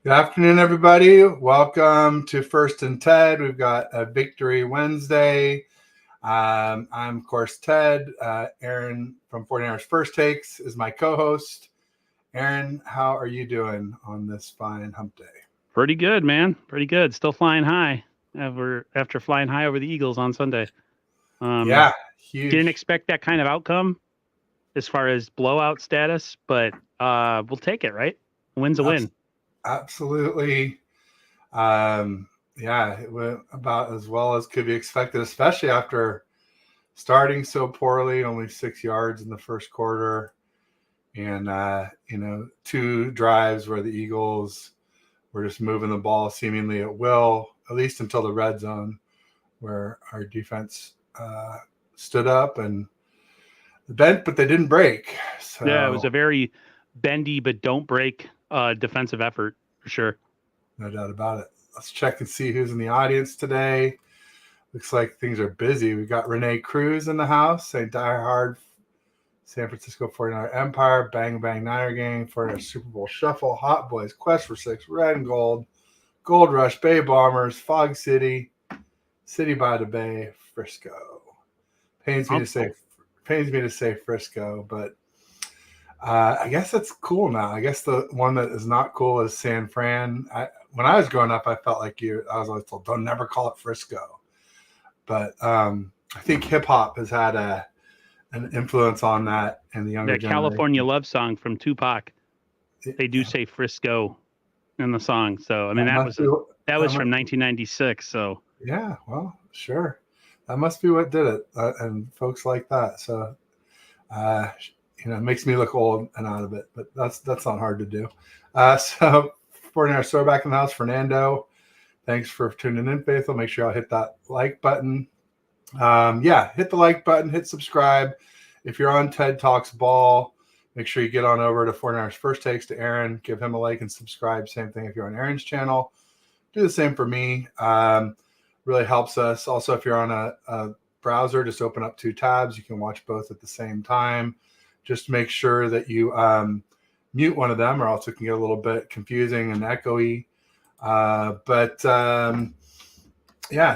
Good afternoon, everybody. Welcome to First and Ted. We've got a Victory Wednesday. I'm, of course, Ted. Aaron from 49ers First Takes is my co-host. Aaron, how are you doing on this fine hump day? Pretty good, man. Pretty good. Still flying high after flying high over the Eagles on Sunday. Yeah, huge. Didn't expect that kind of outcome as far as blowout status, but we'll take it, right? A win's a win. Absolutely. Yeah, it went about as well as could be expected, especially after starting so poorly, only 6 yards in the first quarter. And, 2 drives where the Eagles were just moving the ball seemingly at will, at least until the red zone, where our defense stood up and bent, but they didn't break. So, yeah, it was a very bendy but don't break defensive effort for sure. No doubt about it. Let's check and see who's in the audience today. Looks like things are busy. We got Renee Cruz in the house, saying Die Hard, San Francisco 49er Empire, Bang Bang Niner Gang, 49er Super Bowl Shuffle, Hot Boys, Quest for Six, Red and Gold, Gold Rush, Bay Bombers, Fog City, City by the Bay, Frisco. Pains me to say Frisco, but I guess that's cool now. I guess the one that is not cool is San Fran. When I was growing up, I felt like I was always told, don't never call it Frisco. But I think hip hop has had an influence on that in the younger generation. California love song from Tupac. They do say Frisco in the song. So, I mean, that was from 1996. So, yeah, well, sure. That must be what did it. And folks like that. So, it makes me look old and out of it, but that's not hard to do. So, 49ers throwback in the house, Fernando. Thanks for tuning in, Faithful. Make sure y'all hit that like button. Hit the like button, hit subscribe. If you're on TED Talks Ball, make sure you get on over to 49ers First Takes to Aaron. Give him a like and subscribe. Same thing if you're on Aaron's channel. Do the same for me. Really helps us. Also, if you're on a browser, just open up 2 tabs. You can watch both at the same time. Just make sure that you mute one of them, or else it can get a little bit confusing and echoey.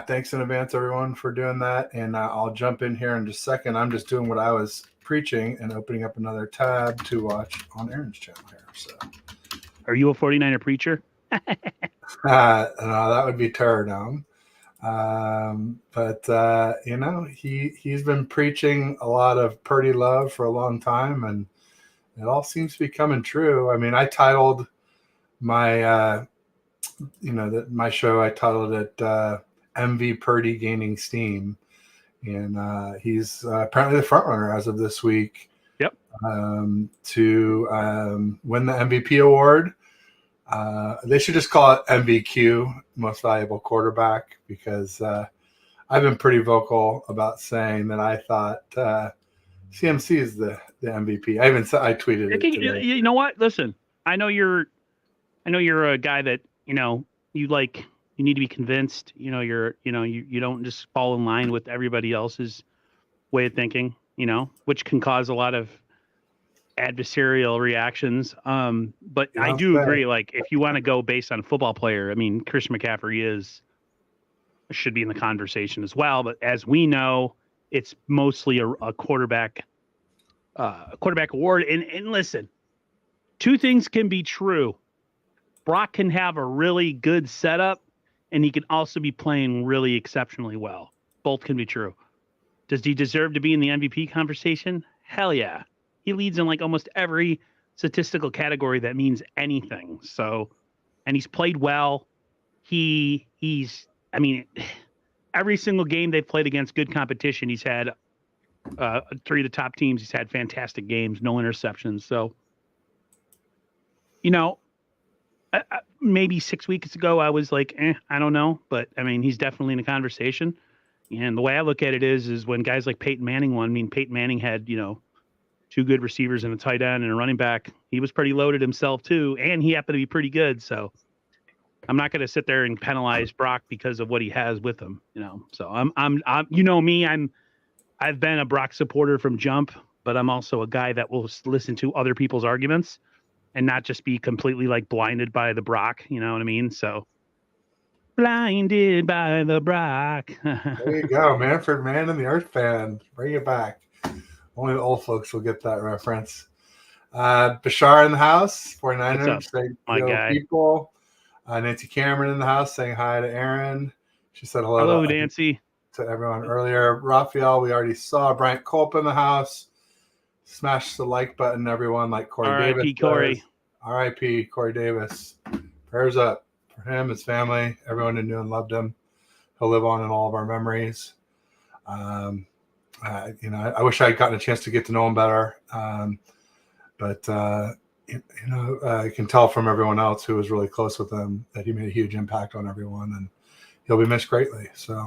Thanks in advance, everyone, for doing that. And I'll jump in here in just a second. I'm just doing what I was preaching and opening up another tab to watch on Aaron's channel here. So, are you a 49er preacher? No, that would be Terror Dome. He's been preaching a lot of Purdy love for a long time, and it all seems to be coming true. I mean, I titled my my show, I titled it MV Purdy Gaining Steam, and he's apparently the front runner as of this week. Yep. To win the MVP award. They should just call it MVQ, Most Valuable Quarterback, because I've been pretty vocal about saying that I thought CMC is the MVP. I tweeted it today. You know what? Listen, I know you're a guy that you need to be convinced. You don't just fall in line with everybody else's way of thinking. Which can cause a lot of adversarial reactions. But I do agree. Like, if you want to go based on a football player, I mean, Christian McCaffrey should be in the conversation as well. But as we know, it's mostly a quarterback award. And listen, 2 things can be true. Brock can have a really good setup, and he can also be playing really exceptionally well. Both can be true. Does he deserve to be in the MVP conversation? Hell yeah. He leads in like almost every statistical category that means anything. So, and he's played well. Every single game they've played against good competition, he's had 3 of the top teams. He's had fantastic games, no interceptions. So, maybe 6 weeks ago, I was like, I don't know. But, I mean, he's definitely in the conversation. And the way I look at it is when guys like Peyton Manning won, I mean, Peyton Manning had, 2 good receivers and a tight end and a running back. He was pretty loaded himself too, and he happened to be pretty good. So I'm not going to sit there and penalize Brock because of what he has with him, So I'm me, I've been a Brock supporter from jump, but I'm also a guy that will listen to other people's arguments. and not just be completely like blinded by the Brock. You know what I mean? So blinded by the Brock. There you go, Manfred Mann and the Earth Band. Bring it back. Only the old folks will get that reference. Bashar in the house, 49ers. Say my go guy? people. Nancy Cameron in the house saying hi to Aaron. She said Hello, Nancy. To everyone earlier. Raphael, we already saw. Bryant Culp in the house. Smash the like button, everyone, like Corey Davis. R.I.P. Corey. R.I.P. Corey Davis. Prayers up for him, his family, everyone who knew and loved him. He'll live on in all of our memories. I wish I had gotten a chance to get to know him better. But I can tell from everyone else who was really close with him that he made a huge impact on everyone, and he'll be missed greatly. So,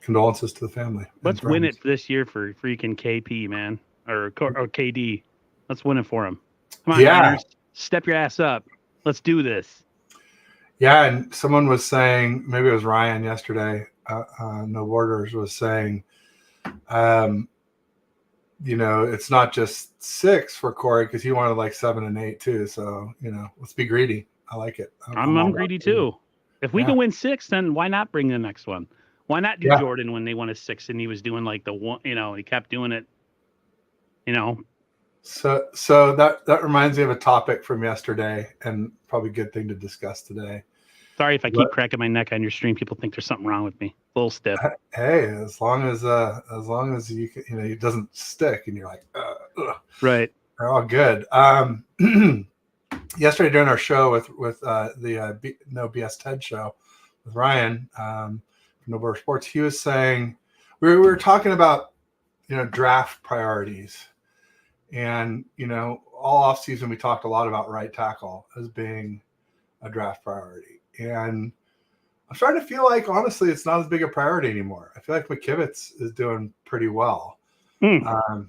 condolences to the family. Let's win it this year for freaking KP, man, or KD. Let's win it for him. Come on, Niners, step your ass up. Let's do this. Yeah, and someone was saying, maybe it was Ryan yesterday, No Borders was saying, it's not just 6 for Corey because he wanted like 7 and 8 too. So, let's be greedy. I like it. I'm greedy too. If we can win 6, then why not bring the next one? Why not do Jordan when they won a 6 and he was doing like the one, he kept doing it, So that reminds me of a topic from yesterday and probably a good thing to discuss today. Sorry if I keep cracking my neck on your stream. People think there's something wrong with me. A little stiff. Hey, as long as you can, it doesn't stick and you're like, ugh. Right. They're all good. Yesterday during our show with the No BS TED show with Ryan from No Border Sports, he was saying we were talking about draft priorities, and all off season we talked a lot about right tackle as being a draft priority, and I'm starting to feel like honestly it's not as big a priority anymore. I feel like McKivitz is doing pretty well. I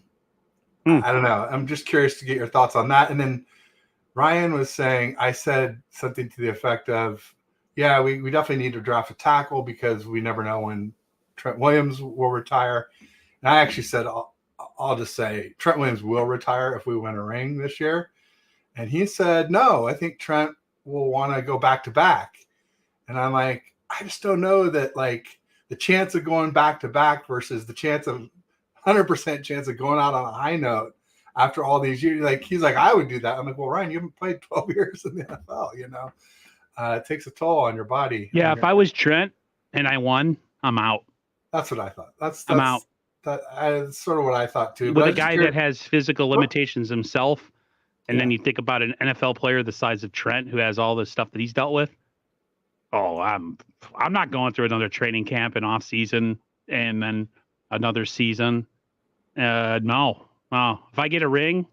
don't know. I'm just curious to get your thoughts on that. And then Ryan was saying, I said something to the effect of, yeah, we definitely need to draft a tackle because we never know when Trent Williams will retire. And I actually said, I'll just say Trent Williams will retire if we win a ring this year. And he said, no, I think Trent will want to go back to back. And I'm like, I just don't know that like the chance of going back to back versus the chance of 100% chance of going out on a high note after all these years. Like, he's like, I would do that. I'm like, well, Ryan, you haven't played 12 years in the NFL, it takes a toll on your body. Yeah. If I was Trent and I won, I'm out. That's what I thought. I'm out. That's sort of what I thought too. With a guy that has physical limitations himself. And then you think about an NFL player the size of Trent, who has all the stuff that he's dealt with. Oh, I'm not going through another training camp and off season and then another season. No. If I get a ring,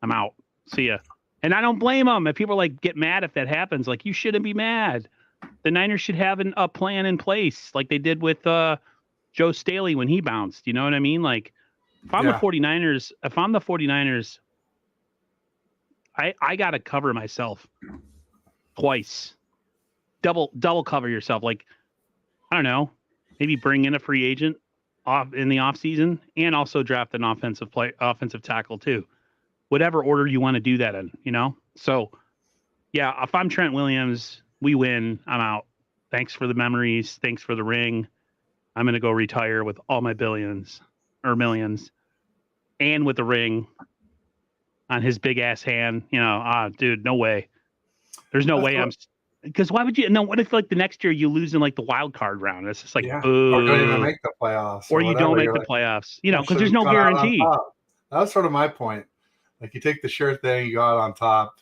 I'm out. See ya. And I don't blame them. If people get mad if that happens, you shouldn't be mad. The Niners should have a plan in place like they did with Joe Staley when he bounced. You know what I mean? If I'm the 49ers, I got to cover myself twice. Double cover yourself. I don't know, maybe bring in a free agent in the off season and also draft an offensive tackle too. Whatever order you want to do that in, So yeah, if I'm Trent Williams, we win, I'm out. Thanks for the memories. Thanks for the ring. I'm going to go retire with all my billions or millions and with the ring on his big ass hand, dude, no way. There's no way because why would you? No, what if the next year you lose in the wild card round? It's just or don't even make the playoffs, or you don't make the playoffs, because there's no guarantee. That was sort of my point. You take the sure thing, you go out on top,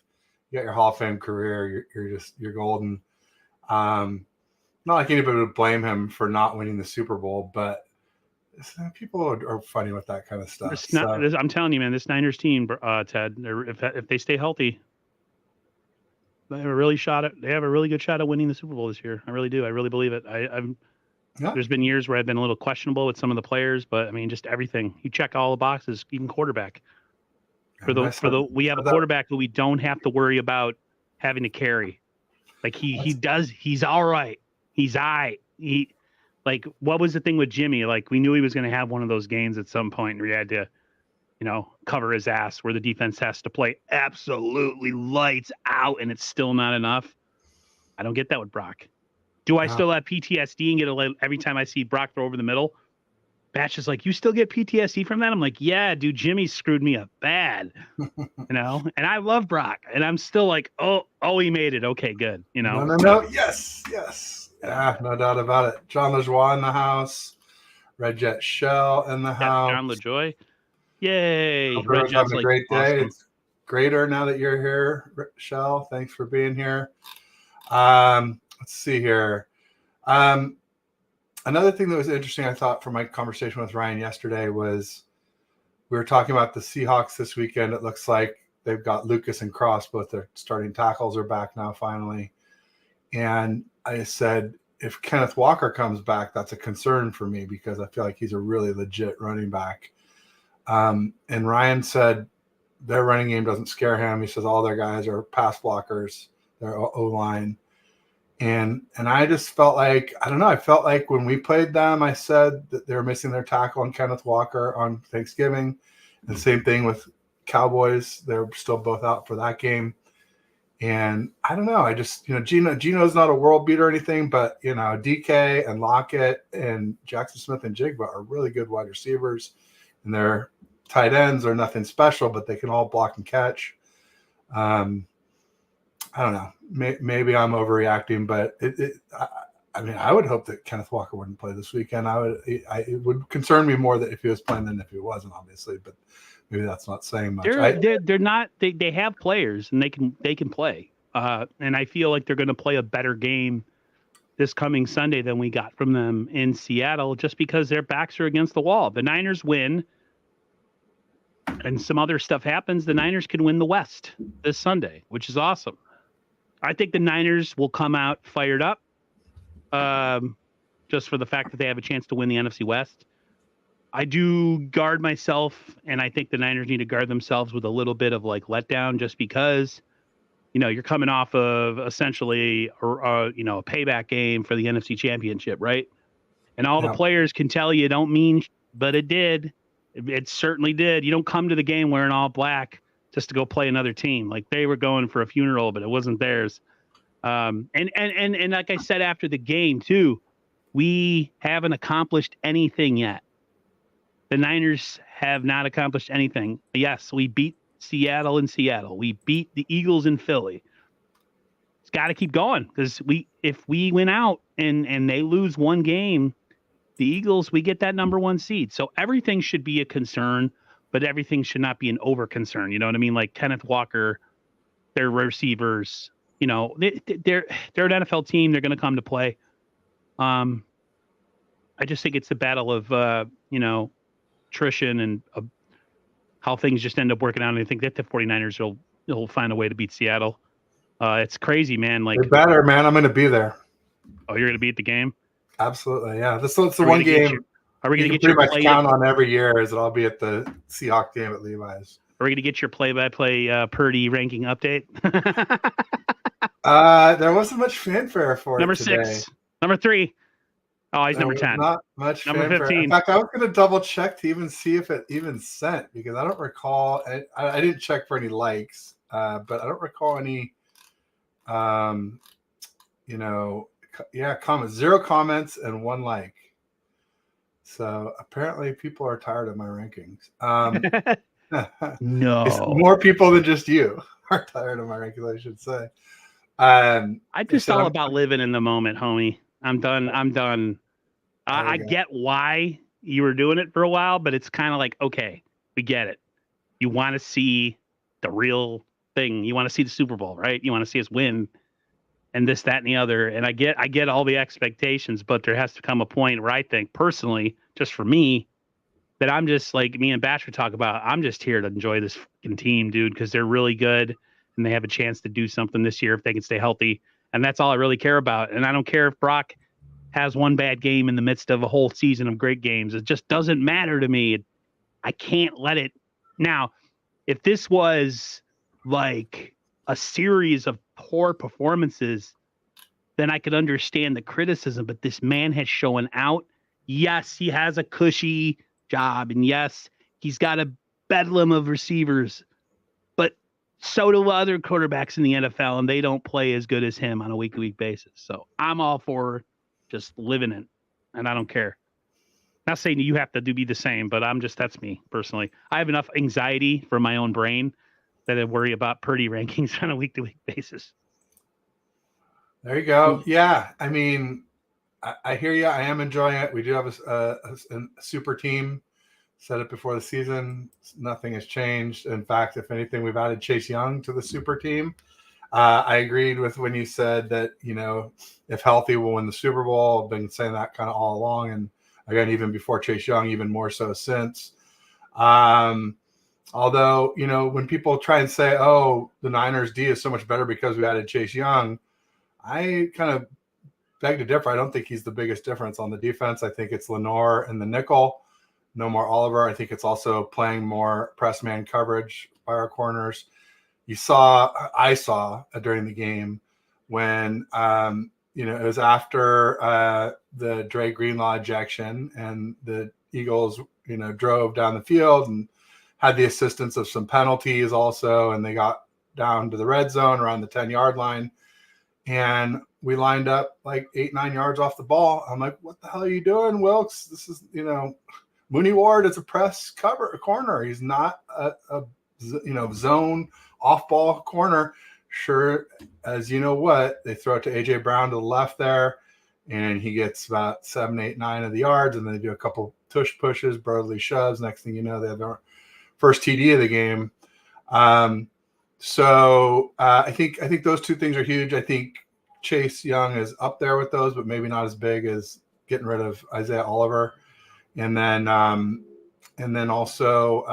you got your Hall of Fame career, you're golden. Not like anybody would blame him for not winning the Super Bowl, but people are funny with that kind of stuff. I'm telling you, man, this Niners team, Ted, if they stay healthy, they have a really good shot at winning the Super Bowl this year. I really do. I really believe it. There's been years where I've been a little questionable with some of the players, but I mean, just everything. You check all the boxes, even quarterback. We have a quarterback who we don't have to worry about having to carry. He's all right. He's all right. What was the thing with Jimmy? We knew he was going to have one of those games at some point, and we had to, cover his ass where the defense has to play absolutely lights out and it's still not enough. I don't get that with Brock. Do I still have PTSD and get every time I see Brock throw over the middle? Batch is like, you still get PTSD from that? I'm like, yeah, dude, Jimmy screwed me up bad, and I love Brock, and I'm still like, oh, he made it. Okay, good. No. Yes. Yeah, no doubt about it. John LeJoie in the house. Red Jet Shell in the house. John LeJoie. Yay. Hope Red everyone's Jet's having a great day. awesome. It's greater now that you're here, Shell. Thanks for being here. Let's see here. Another thing that was interesting, I thought, from my conversation with Ryan yesterday was we were talking about the Seahawks this weekend. It looks like they've got Lucas and Cross, both their starting tackles are back now finally. And I said, if Kenneth Walker comes back, that's a concern for me because I feel like he's a really legit running back. And Ryan said their running game doesn't scare him. He says all their guys are pass blockers, their O-line. And I just felt like, I don't know, I felt like when we played them, I said that they were missing their tackle on Kenneth Walker on Thanksgiving. And the same thing with Cowboys. They're still both out for that game. And I don't know. I just, Gino's not a world beater or anything, but, DK and Lockett and Jackson Smith and Jigba are really good wide receivers. And their tight ends are nothing special, but they can all block and catch. I don't know. Maybe I'm overreacting, but I would hope that Kenneth Walker wouldn't play this weekend. It would concern me more that if he was playing than if he wasn't, obviously. But maybe that's not saying much. They're not. They have players and they can play. And I feel like they're going to play a better game this coming Sunday than we got from them in Seattle, just because their backs are against the wall. The Niners win, and some other stuff happens. The Niners can win the West this Sunday, which is awesome. I think the Niners will come out fired up, just for the fact that they have a chance to win the NFC West. I do guard myself, and I think the Niners need to guard themselves with a little bit of letdown, just because, you're coming off of essentially a payback game for the NFC Championship, right? And all the players can tell you don't mean, but it did. It certainly did. You don't come to the game wearing all black just to go play another team. Like, they were going for a funeral, but it wasn't theirs. And like I said after the game too, we haven't accomplished anything yet. The Niners have not accomplished anything. Yes, we beat Seattle in Seattle. We beat the Eagles in Philly. It's got to keep going, because if we win out and they lose one game, the Eagles, we get that number 1 seed. So everything should be a concern, but everything should not be an over concern. You know what I mean? Like Kenneth Walker, their receivers, they're an NFL team. They're going to come to play. I just think it's the battle of, attrition and how things just end up working out. And I think that the 49ers will find a way to beat Seattle. It's crazy, man. Like, they're better, man. I'm going to be there. Oh, you're going to be at the game? Absolutely, yeah. This is the one game. Are we going to get pretty much count on every year? Is that I'll be at the Seahawks game at Levi's? Are we going to get your play-by-play Purdy ranking update? There wasn't much fanfare for Number it today. 6, number 3. Oh, he's number 10. Not much number fanfare. 15. In fact, I was going to double check to even see if it even sent, because I don't recall. I didn't check for any likes, but I don't recall any. Comments. 0 comments and 1 like. So apparently people are tired of my rankings. No. It's more people than just you are tired of my rankings, I should say. I'm just all about living in the moment, homie. I'm done. I get why you were doing it for a while, but it's kind of like, okay, we get it. You want to see the real thing. You want to see the Super Bowl, right? You want to see us win. And this, that, and the other. And I get all the expectations, but there has to come a point where I think, personally, just for me, that I'm just like me and Bachelor talk about, I'm just here to enjoy this fucking team, dude, because they're really good and they have a chance to do something this year if they can stay healthy. And that's all I really care about. And I don't care if Brock has one bad game in the midst of a whole season of great games. It just doesn't matter to me. I can't let it. Now, if this was like a series of poor performances, then I could understand the criticism. But this man has shown out. Yes, he has a cushy job, and yes, he's got a bedlam of receivers, but so do other quarterbacks in the NFL, and they don't play as good as him on a week-to-week basis. So I'm all for just living it, and I don't care. Not saying you have to be the same, but that's me personally. I have enough anxiety from my own brain that I worry about Purdy rankings on a week-to-week basis. There you go. Yeah, I mean, I hear you. I am enjoying it. We do have a super team set up before the season. Nothing has changed. In fact, if anything, we've added Chase Young to the super team. I agreed with when you said that, if healthy, we'll win the Super Bowl. I've been saying that kind of all along. And again, even before Chase Young, even more so since. Although, when people try and say, oh, the Niners D is so much better because we added Chase Young, I kind of beg to differ. I don't think he's the biggest difference on the defense. I think it's Lenore and the nickel. No more Oliver. I think it's also playing more press man coverage by our corners. I saw during the game when, it was after the Dre Greenlaw ejection and the Eagles, drove down the field and had the assistance of some penalties also. And they got down to the red zone around the 10-yard line. And we lined up like 8-9 yards off the ball. I'm like, what the hell are you doing, Wilkes? This is, Mooney Ward is a press corner. He's not a zone off ball corner. Sure, as you know what, they throw it to AJ Brown to the left there, and he gets about 7, 8, 9 of the yards, and then they do a couple tush pushes, brotherly shoves. Next thing you know, they have their first TD of the game. So I think those two things are huge. I think Chase Young is up there with those, but maybe not as big as getting rid of Isaiah Oliver. And then also,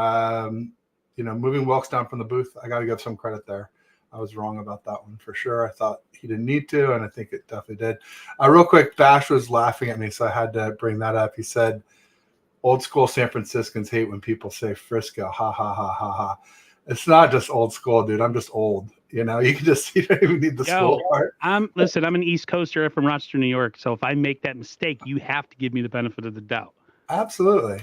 moving Wilkes down from the booth, I got to give some credit there. I was wrong about that one for sure. I thought he didn't need to, and I think it definitely did. Real quick, Bash was laughing at me, so I had to bring that up. He said, old school San Franciscans hate when people say Frisco. Ha, ha, ha, ha, ha. It's not just old school, dude. I'm just old. You don't even need the school part. I'm an East Coaster from Rochester, New York. So if I make that mistake, you have to give me the benefit of the doubt. Absolutely.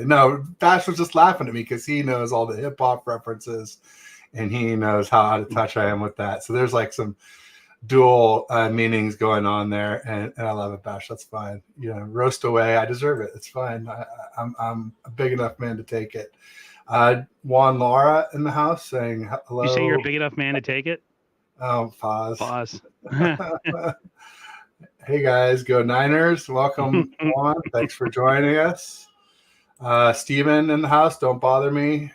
No, Bash was just laughing at me because he knows all the hip hop references and he knows how out of touch I am with that. So there's like some dual meanings going on there, and I love it, Bash. That's fine. Roast away. I deserve it. It's fine. I'm a big enough man to take it. Juan Laura in the house saying hello. You say you're a big enough man to take it? Oh, pause. Pause. Hey guys, go Niners. Welcome, Juan. Thanks for joining us. Steven in the house, don't bother me.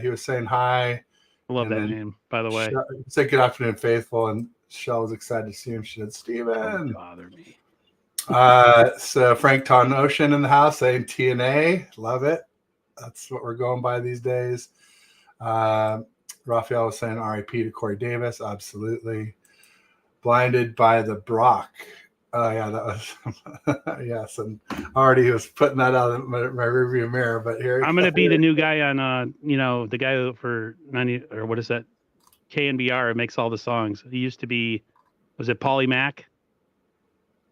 He was saying hi. I love that name, by the way. Say good afternoon, faithful, and Shell was excited to see him. She said, Steven. Don't bother me. So Frank Ton Ocean in the house saying TNA. Love it. That's what we're going by these days. Raphael was saying RIP to Corey Davis. Absolutely. Blinded by the Brock. Oh, yeah, that was yes. And already was putting that out in my rearview mirror. But here I'm going to be the new guy on, the guy for 90 or what is that? KNBR. It makes all the songs. He used to be, was it Paulie Mac?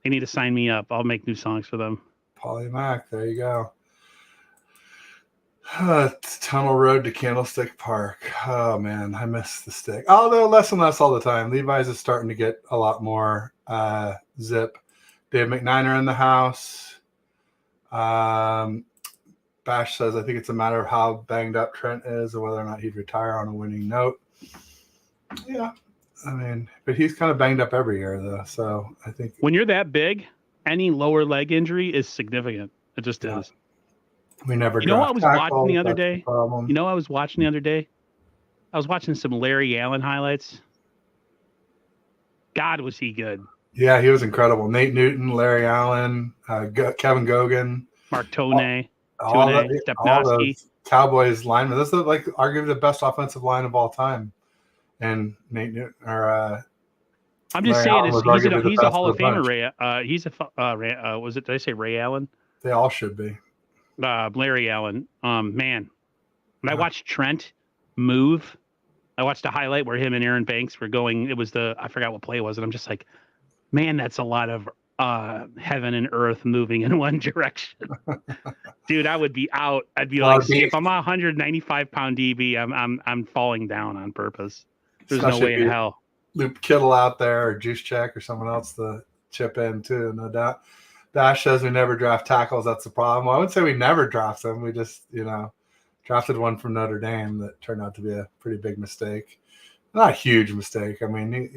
They need to sign me up. I'll make new songs for them. Paulie Mac. There you go. Tunnel Road to Candlestick Park. Oh man, I miss the stick. Although less and less all the time. Levi's is starting to get a lot more zip. Dave McNiner in the house. Bash says, I think it's a matter of how banged up Trent is or whether or not he'd retire on a winning note. Yeah, I mean, but he's kind of banged up every year though. So I think when you're that big, any lower leg injury is significant. It just is. We never. I was watching the other day? I was watching the other day? I was watching some Larry Allen highlights. God, was he good? Yeah, he was incredible. Nate Newton, Larry Allen, Kevin Gogan, Mark Toney, all those Cowboys linemen. This is like arguably the best offensive line of all time. And Nate Newton, I'm just saying, he's a Hall of Famer. Did I say Ray Allen? They all should be. Larry Allen. Man, when I watched Trent move, I watched a highlight where him and Aaron Banks were going. It was I forgot what play it was, and I'm just like, man, that's a lot of heaven and earth moving in one direction. Dude, I would be out. I'd be Well, like, if I'm a 195-pound DB, I'm falling down on purpose. There's no especially way if in you hell. loop Kittle out there or Juice Check or someone else to chip in too, no doubt. Dash says we never draft tackles. That's the problem. Well, I wouldn't say we never draft them. We just, drafted one from Notre Dame that turned out to be a pretty big mistake. Not a huge mistake. I mean,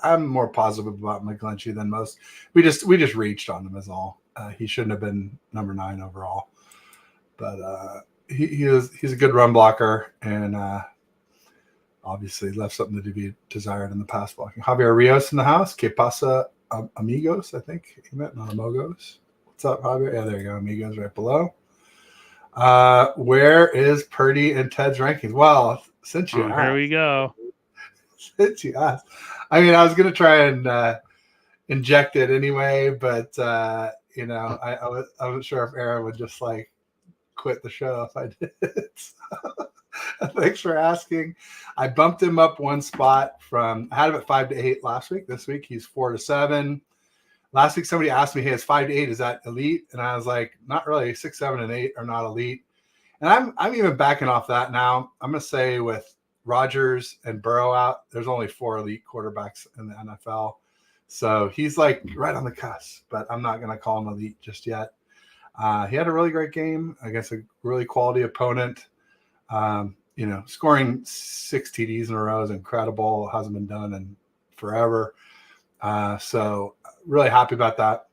I'm more positive about McGlinchey than most. We just reached on him is all. He shouldn't have been number 9 overall, but he's a good run blocker and obviously left something to be desired in the pass blocking. Javier Rios in the house. Que pasa, amigos? I think he meant not amigos. What's up, Javier? Yeah, there you go. Amigos right below. Where is Purdy and Ted's rankings? Well, since you asked, here we go. Since you asked, I mean, I was going to try and inject it anyway, but I wasn't sure if Aaron would just like quit the show if I did. Thanks for asking. I bumped him up one spot I had him at 5 to 8 last week. This week he's 4 to 7. Last week somebody asked me, "Hey, is 5 to 8 is that elite?" And I was like, "Not really. 6, 7, and 8 are not elite." And I'm even backing off that now. I'm gonna say with Rodgers and Burrow out, there's only 4 elite quarterbacks in the NFL. So he's like right on the cusp, but I'm not gonna call him elite just yet. He had a really great game against a really quality opponent. Scoring 6 TDs in a row is incredible. It hasn't been done in forever. So really happy about that.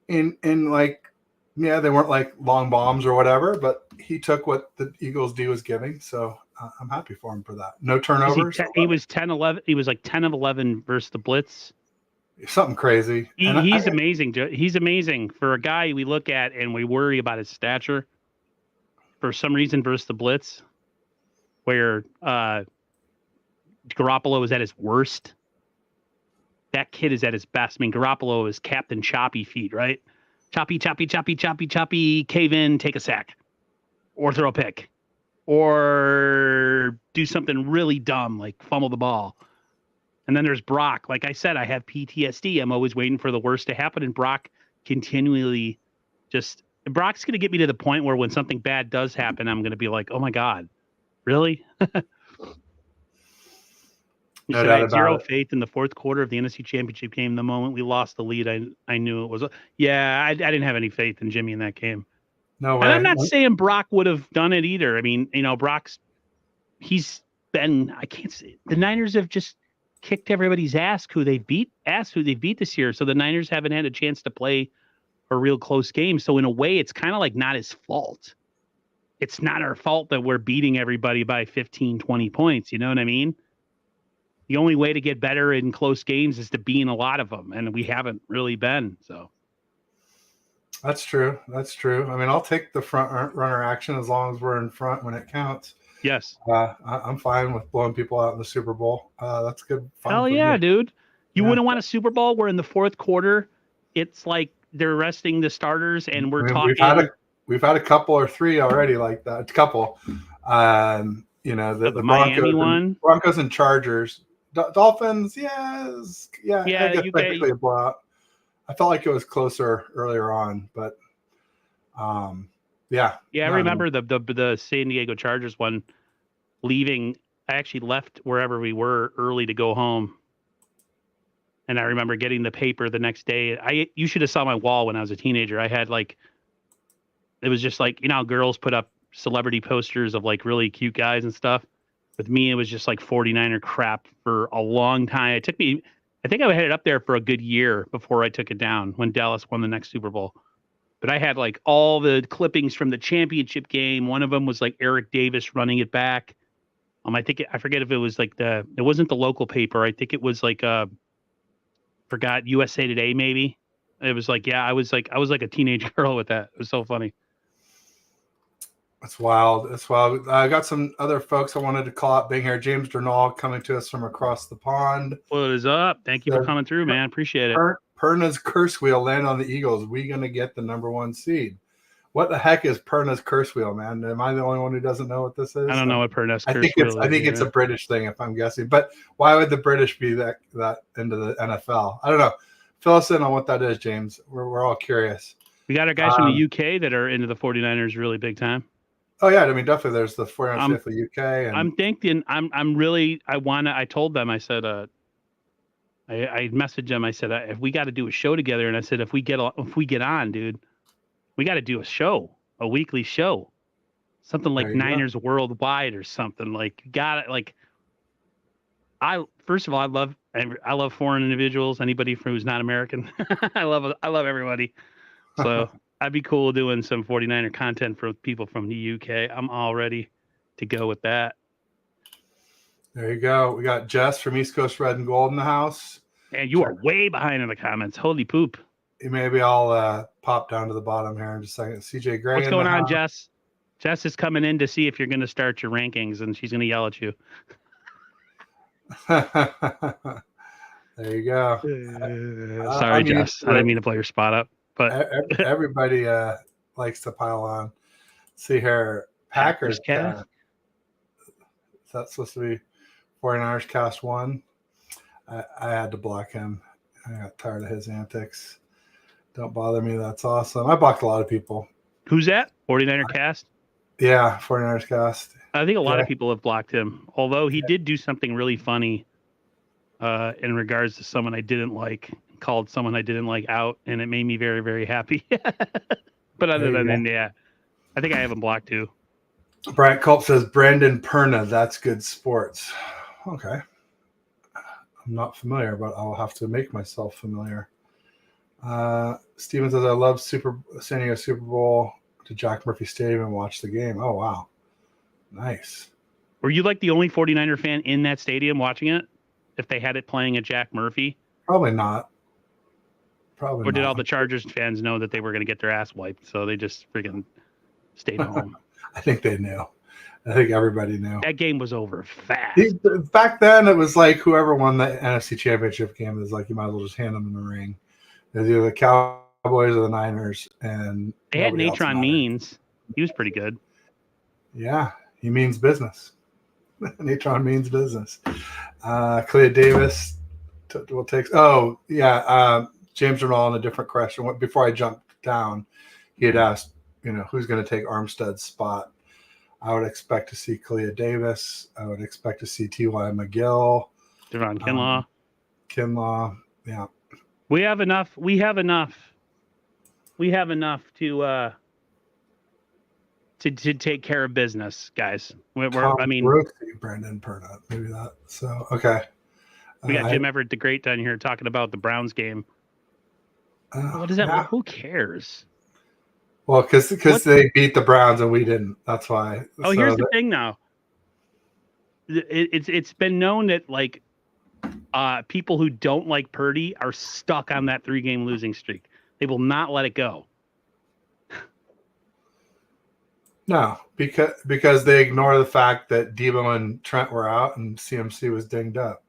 They weren't like long bombs or whatever, but he took what the Eagles D was giving. So I'm happy for him for that. No turnovers. He was 10-11. He was like 10 of 11 versus the blitz. Something crazy. He's amazing. He's amazing for a guy we look at and we worry about his stature. For some reason versus the blitz, where Garoppolo is at his worst. That kid is at his best. I mean, Garoppolo is Captain Choppy Feet, right? Choppy, choppy, choppy, choppy, choppy, cave in, take a sack. Or throw a pick. Or do something really dumb, like fumble the ball. And then there's Brock. Like I said, I have PTSD. I'm always waiting for the worst to happen. And Brock continually Brock's going to get me to the point where when something bad does happen, I'm going to be like, oh my God, really? You said I had zero faith in the fourth quarter of the NFC Championship game. The moment we lost the lead, I knew it was. I didn't have any faith in Jimmy in that game. No way. And I'm not saying Brock would have done it either. I mean, he's been. I can't say the Niners have just kicked everybody's ass who they beat this year. So the Niners haven't had a chance to play a real close game. So in a way, it's kind of like not his fault. It's not our fault that we're beating everybody by 15, 20 points. You know what I mean? The only way to get better in close games is to be in a lot of them. And we haven't really been. So that's true. I mean, I'll take the front runner action as long as we're in front when it counts. Yes. I'm fine with blowing people out in the Super Bowl. That's good. Hell yeah, dude. You wouldn't want a Super Bowl where in the fourth quarter, it's like they're resting the starters and we're talking. We've had a couple or 3 already like that. A couple. The Broncos and Chargers. Dolphins, yes. Yeah, I guess technically a blowout. I felt like it was closer earlier on, but yeah. Yeah, I remember the San Diego Chargers one leaving. I actually left wherever we were early to go home. And I remember getting the paper the next day. You should have saw my wall when I was a teenager. I had it was just like, how girls put up celebrity posters of like really cute guys and stuff. With me, it was just like 49er crap for a long time. I think I had it up there for a good year before I took it down when Dallas won the next Super Bowl. But I had like all the clippings from the championship game. One of them was like Eric Davis running it back. I forget if it was like it wasn't the local paper. I think it was like forgot USA Today maybe. It was like, I was like a teenage girl with that. It was so funny. That's wild. I got some other folks I wanted to call out being here. James Dernall coming to us from across the pond. What is up? Thank you for coming through, man. Appreciate it. Perna's curse wheel landed on the Eagles. We going to get the number 1 seed? What the heck is Perna's curse wheel, man? Am I the only one who doesn't know what this is? I don't know what Pernest I curse think wheel it's is. I think it's a British thing, if I'm guessing. But why would the British be that into the NFL? I don't know. Fill us in on what that is, James. We're all curious. We got our guys from the UK that are into the 49ers really big time. Oh yeah, I mean definitely. There's the 49ers for the UK. And I'm thinking. I'm really. I told them. I said. I messaged them. I said, if we got to do a show together, and I said, if we get on, dude, we got to do a weekly show, something like Niners Worldwide or something. Like, got it. Like, first of all, I love foreign individuals. Anybody who's not American, I love everybody. So I'd be cool doing some 49er content for people from the UK. I'm all ready to go with that. There you go. We got Jess from East Coast Red and Gold in the house. And you are way behind in the comments. Holy poop. Maybe I'll pop down to the bottom here in just a second. CJ Gray. What's going on, Jess? Jess is coming in to see if you're going to start your rankings, and she's going to yell at you. There you go. Sorry, Jess. I didn't mean to play your spot up. But everybody likes to pile on. See here. Packers cast. Is that supposed to be 49ers cast 1? I had to block him. I got tired of his antics. Don't bother me. That's awesome. I blocked a lot of people. Who's that? 49er cast? Yeah, 49ers cast. I think a lot of people have blocked him, although he did do something really funny in regards to someone I didn't like, called someone I didn't like out, and it made me very, very happy. But other than that, yeah, I think I have him blocked too. Bryant Culp says, Brandon Perna, that's good sports. Okay. I'm not familiar, but I'll have to make myself familiar. Steven says, I love San Diego Super Bowl to Jack Murphy Stadium and watch the game. Oh, wow. Nice. Were you like the only 49er fan in that stadium watching it? If they had it playing at Jack Murphy? Probably not. Or did all the Chargers fans know that they were going to get their ass wiped, so they just freaking stayed home? I think they knew. I think everybody knew. That game was over fast. Back then, it was like whoever won the NFC Championship game is like you might as well just hand them in the ring. It was either the Cowboys or the Niners. And they had Natron Means. He was pretty good. Yeah, he means business. Natron means business. Clea Davis will take. Oh, yeah. James Renall, in a different question. Before I jumped down, he had asked, who's going to take Armstead's spot. I would expect to see Clea Davis. I would expect to see T.Y. McGill. Devon Kinlaw. Kinlaw, yeah. We have enough to take care of business, guys. Brandon Perna, maybe that. So, okay. We got Jim Everett the Great down here talking about the Browns game. What does that mean? Who cares? Well, because they beat the Browns and we didn't. That's why. Oh, so here's the thing now. It's been known that like people who don't like Purdy are stuck on that 3-game losing streak. They will not let it go. No, because they ignore the fact that Debo and Trent were out and CMC was dinged up.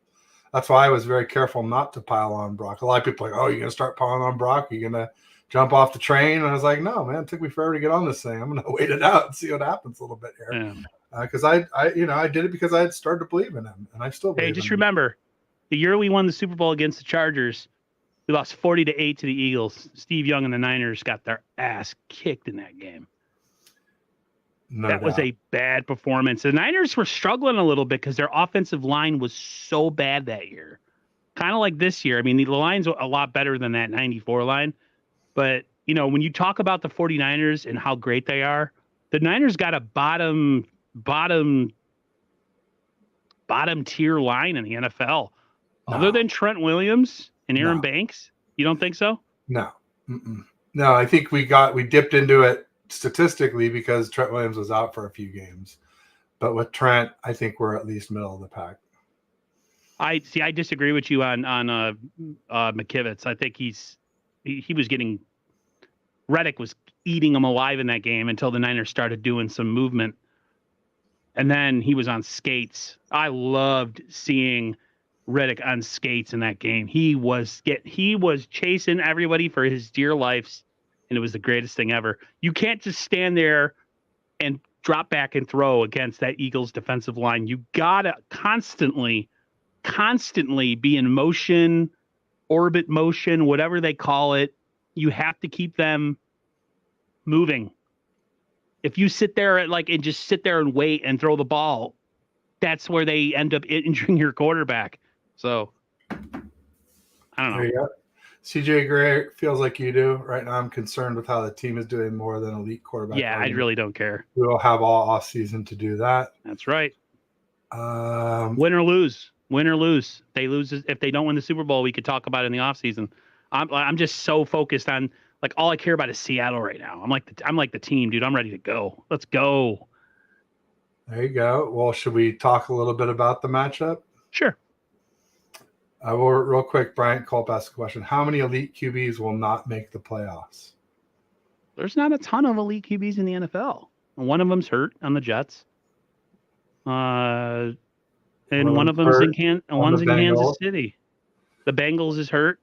That's why I was very careful not to pile on Brock. A lot of people are like, oh, you're going to start piling on Brock? You're going to jump off the train? And I was like, no, man, it took me forever to get on this thing. I'm going to wait it out and see what happens a little bit here. Because I did it because I had started to believe in him, and I still believe in him. Hey, just remember, the year we won the Super Bowl against the Chargers, we lost 40-8 to the Eagles. Steve Young and the Niners got their ass kicked in that game. That was a bad performance. The Niners were struggling a little bit because their offensive line was so bad that year. Kind of like this year. I mean, the line's a lot better than that 94 line. But, when you talk about the 49ers and how great they are, the Niners got a bottom tier line in the NFL. No. Other than Trent Williams and Aaron Banks, you don't think so? No. No, I think we dipped into it statistically because Trent Williams was out for a few games. But with Trent, I think we're at least middle of the pack. I disagree with you on McKivitz. I think he was getting Reddick was eating him alive in that game until the Niners started doing some movement. And then he was on skates. I loved seeing Reddick on skates in that game. He was chasing everybody for his dear life. and it was the greatest thing ever. You can't just stand there and drop back and throw against that Eagles defensive line. You gotta constantly be in motion, orbit motion, whatever they call it. You have to keep them moving. If you sit there and just sit there and wait and throw the ball, that's where they end up injuring your quarterback. So I don't know. There you go. CJ Gray feels like you do. Right now, I'm concerned with how the team is doing more than elite quarterback. Yeah, I really don't care. We will have all off season to do that. That's right. Win or lose. They lose if they don't win the Super Bowl. We could talk about it in the off season. I'm just so focused on all I care about is Seattle right now. I'm like the team, dude. I'm ready to go. Let's go. There you go. Well, should we talk a little bit about the matchup? Sure. Well, real quick, Bryant Culp asked a question. How many elite QBs will not make the playoffs? There's not a ton of elite QBs in the NFL. One of them's hurt on the Jets. And one of them's in Kansas City. The Bengals is hurt.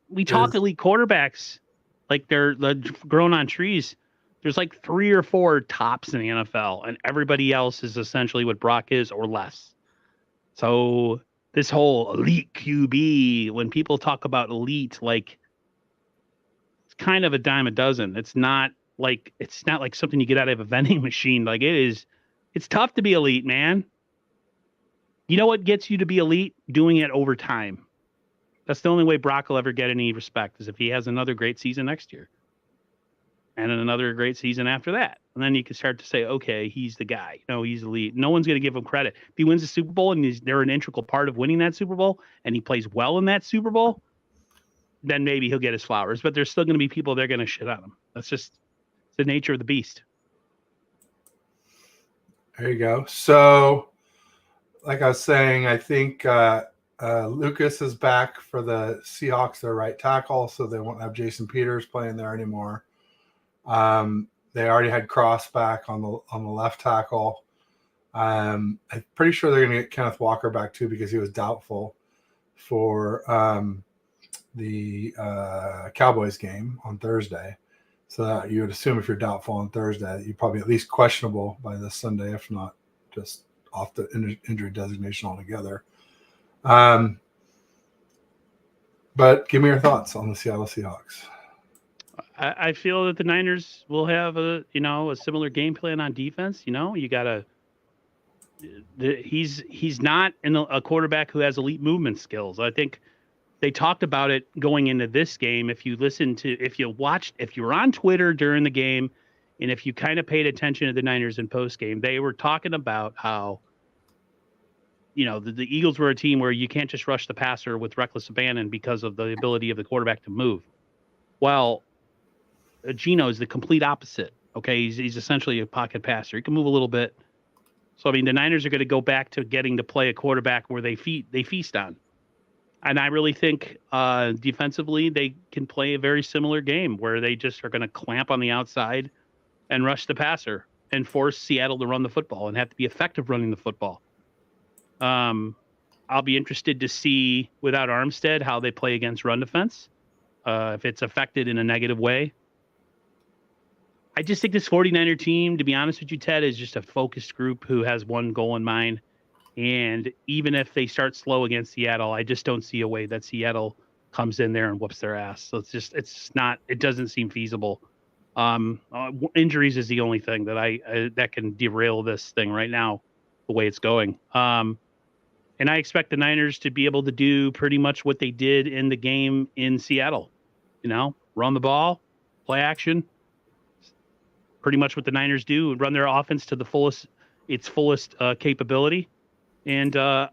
We talk elite quarterbacks like they're grown on trees. There's like 3 or 4 tops in the NFL, and everybody else is essentially what Brock is or less. So this whole elite QB, when people talk about elite, like it's kind of a dime a dozen. It's not like something you get out of a vending machine. Like it's tough to be elite, man. You know what gets you to be elite? Doing it over time. That's the only way Brock will ever get any respect, is if he has another great season next year. And then another great season after that. And then you can start to say, okay, he's the guy. No, he's elite. No one's going to give him credit. If he wins the Super Bowl and they're an integral part of winning that Super Bowl and he plays well in that Super Bowl, then maybe he'll get his flowers. But there's still going to be people that are going to shit on him. That's just the nature of the beast. There you go. So, like I was saying, I think Lucas is back for the Seahawks, their right tackle, so they won't have Jason Peters playing there anymore. They already had Cross back on the left tackle. I'm pretty sure they're going to get Kenneth Walker back too, because he was doubtful for the Cowboys game on Thursday. So you would assume if you're doubtful on Thursday, you're probably at least questionable by this Sunday, if not just off the injury designation altogether. But give me your thoughts on the Seattle Seahawks. I feel that the Niners will have a similar game plan on defense. You gotta. He's not a quarterback who has elite movement skills. I think they talked about it going into this game. If you were on Twitter during the game, and if you kind of paid attention to the Niners in post game, they were talking about how, the Eagles were a team where you can't just rush the passer with reckless abandon because of the ability of the quarterback to move. Well, Geno is the complete opposite. Okay, he's essentially a pocket passer. He can move a little bit. So the Niners are going to go back to getting to play a quarterback where they feast on. And I really think defensively they can play a very similar game where they just are going to clamp on the outside and rush the passer and force Seattle to run the football and have to be effective running the football. I'll be interested to see without Armstead how they play against run defense, if it's affected in a negative way. I just think this 49er team, to be honest with you, Ted, is just a focused group who has one goal in mind. And even if they start slow against Seattle, I just don't see a way that Seattle comes in there and whoops their ass. So it doesn't seem feasible. Injuries is the only thing that can derail this thing right now, the way it's going. And I expect the Niners to be able to do pretty much what they did in the game in Seattle. Run the ball, play action. Pretty much what the Niners do, run their offense to its fullest capability. And I'm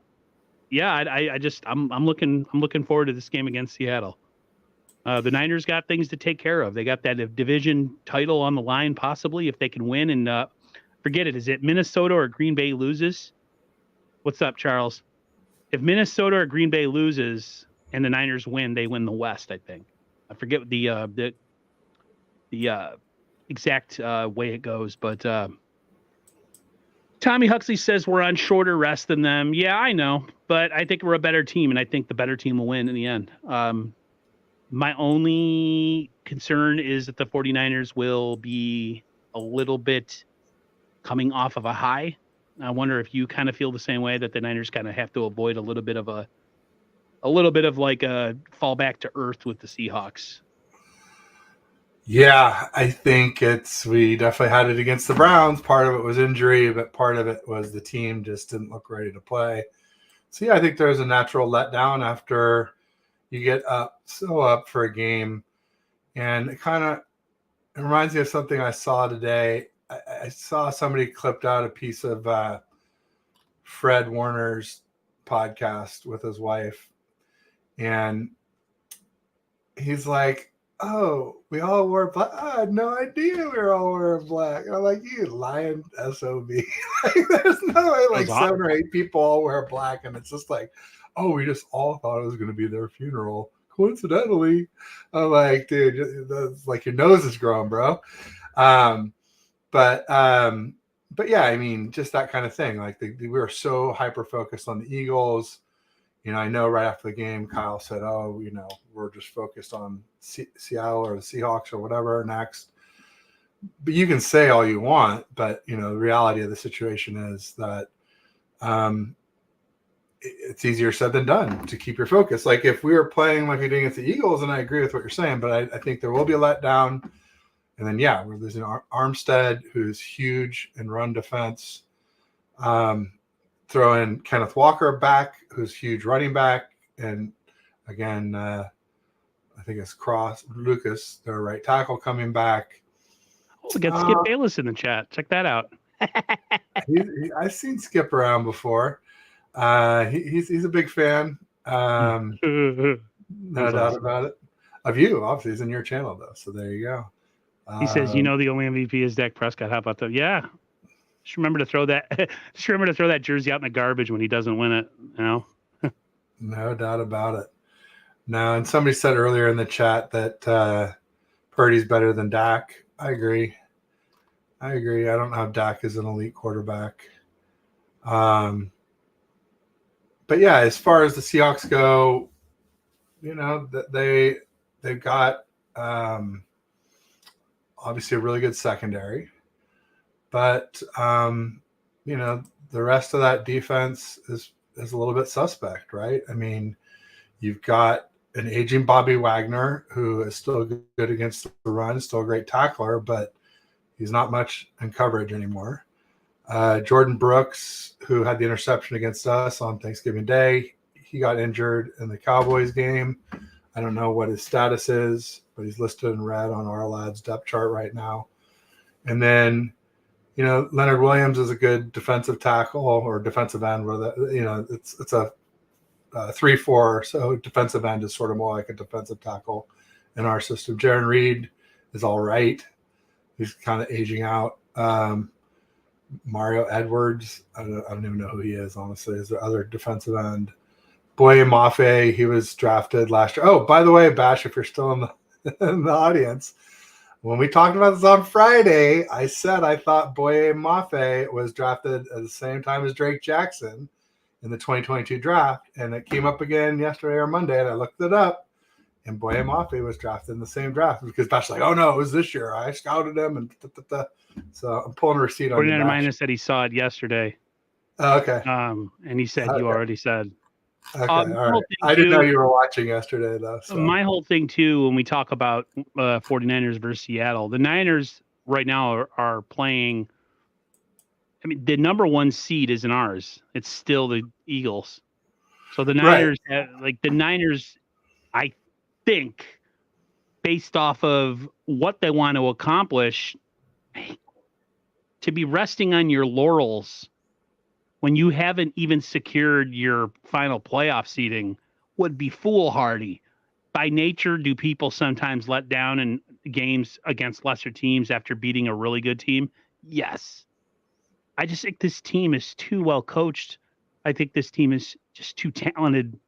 looking forward to this game against Seattle. The Niners got things to take care of. They got that division title on the line, possibly, if they can win. And forget it. Is it Minnesota or Green Bay loses? What's up, Charles? If Minnesota or Green Bay loses and the Niners win, they win the West, I think. I forget the exact way it goes, but Tommy Huxley says we're on shorter rest than them. Yeah, I know, but I think we're a better team, and I think the better team will win in the end. My only concern is that the 49ers will be a little bit coming off of a high. I wonder if you kind of feel the same way, that the Niners kind of have to avoid a little bit of like a fall back to earth with the Seahawks. Yeah, I think we definitely had it against the Browns. Part of it was injury, but part of it was the team just didn't look ready to play. So yeah, I think there's a natural letdown after you get up for a game, and it reminds me of something I saw today. I saw somebody clipped out a piece of Fred Warner's podcast with his wife, and he's like, "Oh, we all wore black. I had no idea we were all wearing black." And I'm like, "You lying SOB." There's no way like 7 or 8 people all wear black, and it's just like, "Oh, we just all thought it was going to be their funeral." Coincidentally, I'm like, dude, that's like your nose is growing, bro. Um, but yeah, I mean, just that kind of thing. Like we were so hyper focused on the Eagles. I know right after the game, Kyle said, "Oh, we're just focused on Seattle or the Seahawks or whatever next." But you can say all you want, but the reality of the situation is that it's easier said than done to keep your focus. Like if we were playing like we did against the Eagles, and I agree with what you're saying, but I think there will be a letdown. And then, yeah, we're losing Armstead, who's huge in run defense. Throw in Kenneth Walker back, who's huge running back. And again, I think it's Lucas, their right tackle, coming back. Oh, we got Skip Bayless in the chat. Check that out. I've seen Skip around before. He's a big fan. No doubt about it. Of you, obviously, he's in your channel, though. So there you go. He says, the only MVP is Dak Prescott. How about that? Yeah. Just remember to throw that jersey out in the garbage when he doesn't win it. No doubt about it. Now, and somebody said earlier in the chat that Purdy's better than Dak. I agree. I don't know if Dak is an elite quarterback. But yeah, as far as the Seahawks go, they've got obviously a really good secondary, but the rest of that defense is a little bit suspect, right? I mean, you've got an aging Bobby Wagner who is still good against the run, still a great tackler, but he's not much in coverage anymore. Jordan Brooks, who had the interception against us on Thanksgiving Day, he got injured in the Cowboys game. I don't know what his status is, but he's listed in red on our lad's depth chart right now. And then, Leonard Williams is a good defensive tackle or defensive end. Where it's a 3-4, so defensive end is sort of more like a defensive tackle in our system. Jaron Reed is all right. He's kind of aging out. Mario Edwards, I don't even know who he is, honestly, is the other defensive end. Boye Mafe, he was drafted last year. Oh, by the way, Bash, if you're still in the audience, when we talked about this on Friday, I said I thought Boye Mafe was drafted at the same time as Drake Jackson in the 2022 draft, and it came up again yesterday or Monday, and I looked it up, and Boye Mafe was drafted in the same draft because Bash like, "Oh no, it was this year. I scouted him," and so I'm pulling a receipt on you. 49er Minus said he saw it yesterday. Oh, okay. And he said you already said. Okay, all right. I didn't know you were watching yesterday, though. So. My whole thing, too, when we talk about 49ers versus Seattle, the Niners right now are playing. I mean, the number 1 seed isn't ours. It's still the Eagles. So the Niners, I think, based off of what they want to accomplish, to be resting on your laurels when you haven't even secured your final playoff seeding would be foolhardy. By nature, do people sometimes let down in games against lesser teams after beating a really good team? Yes. I just think this team is too well coached. I think this team is just too talented.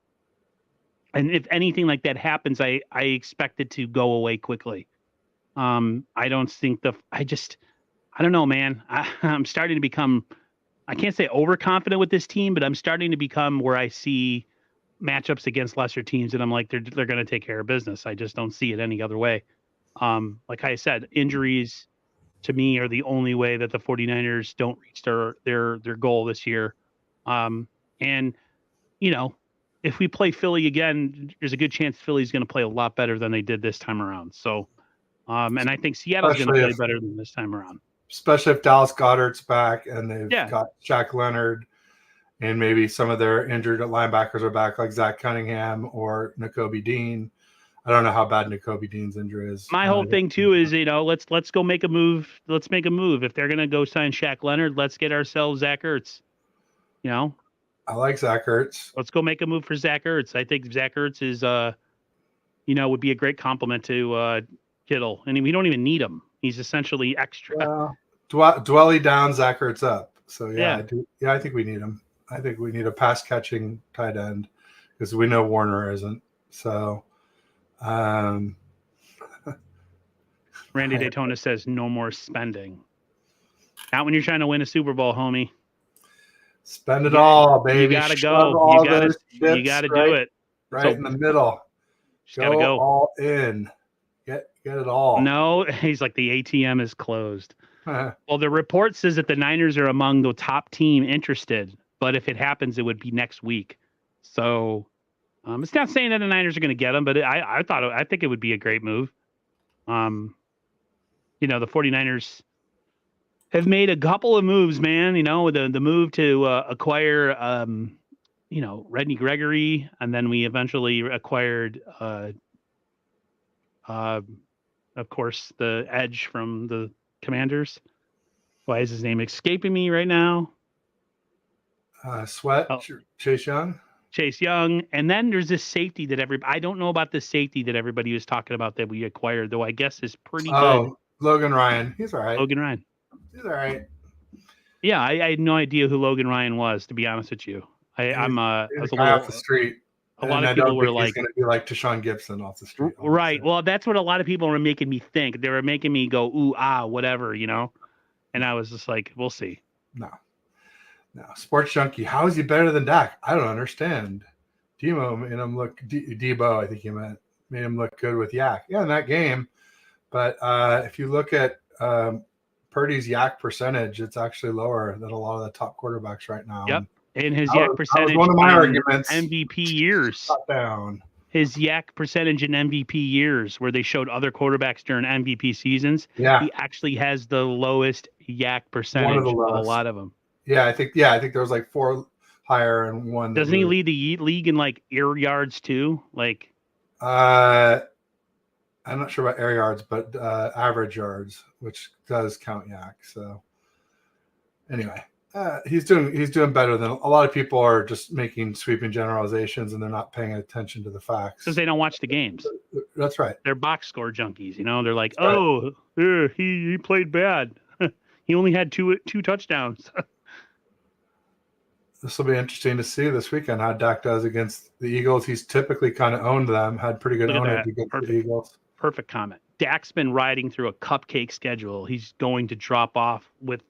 And if anything like that happens, I expect it to go away quickly. I don't think I don't know, man. I'm starting to become, I can't say overconfident with this team, but I'm starting to become where I see matchups against lesser teams, and I'm like, they're going to take care of business. I just don't see it any other way. Like I said, injuries to me are the only way that the 49ers don't reach their goal this year. And you know, if we play Philly again, there's a good chance Philly's going to play a lot better than they did this time around. So, and I think Seattle's going to play better than this time around. Especially if Dallas Goedert's back and they've Yeah. got Shaq Leonard and maybe some of their injured linebackers are back, like Zach Cunningham or Nakobe Dean. I don't know how bad Nakobe Dean's injury is. My whole thing too is, let's go make a move. Let's make a move. If they're going to go sign Shaq Leonard, let's get ourselves Zach Ertz. I like Zach Ertz. Let's go make a move for Zach Ertz. I think Zach Ertz is, would be a great compliment to Kittle. And we don't even need him. He's essentially extra. Well, Dwelly down, Zach Ertz up. So yeah. I think we need him. I think we need a pass catching tight end because we know Warner isn't. So, Randy Daytona says no more spending. Not when you're trying to win a Super Bowl, homie. Spend it all, baby. You gotta go. You gotta do it. Right in the middle. Go all in. Get it all. No, he's like the ATM is closed. Well, the report says that the Niners are among the top team interested, but if it happens, it would be next week. So it's not saying that the Niners are going to get him, but I think it would be a great move. The 49ers have made a couple of moves, man. The move to acquire, Redney Gregory, and then we eventually acquired, of course, the edge from the Commanders. Why is his name escaping me right now? Chase Young. Chase Young. And then there's this safety that I don't know about this safety that everybody was talking about that we acquired, though I guess is pretty good. Logan Ryan. He's all right. Logan Ryan. He's all right. Yeah, I had no idea who Logan Ryan was, to be honest with you. I was a little off the street. A lot of people were like, he's going to be like Deshaun Gibson off the street. Right. Well, that's what a lot of people were making me think. They were making me go, ooh, whatever, And I was just like, we'll see. No. Sports Junkie. How is he better than Dak? I don't understand. Debo made him look. Debo, I think you meant, made him look good with Yak. Yeah, in that game. But if you look at Purdy's Yak percentage, it's actually lower than a lot of the top quarterbacks right now. Yep. And his Yak percentage one of my arguments. MVP years. Down. His Yak percentage in MVP years, where they showed other quarterbacks during MVP seasons, he actually has the lowest Yak percentage of a lot of them. Yeah, I think there was like 4 higher and 1. Doesn't he lead the league in like air yards too? Like, I'm not sure about air yards, but average yards, which does count Yak. So anyway, he's doing better than a lot of people are just making sweeping generalizations and they're not paying attention to the facts because they don't watch the games. That's right. They're box score junkies. They're like, he played bad. He only had two touchdowns. This will be interesting to see this weekend how Dak does against the Eagles. He's typically kind of owned them, had pretty good ownage against the Eagles. Perfect comment. Dak's been riding through a cupcake schedule. He's going to drop off with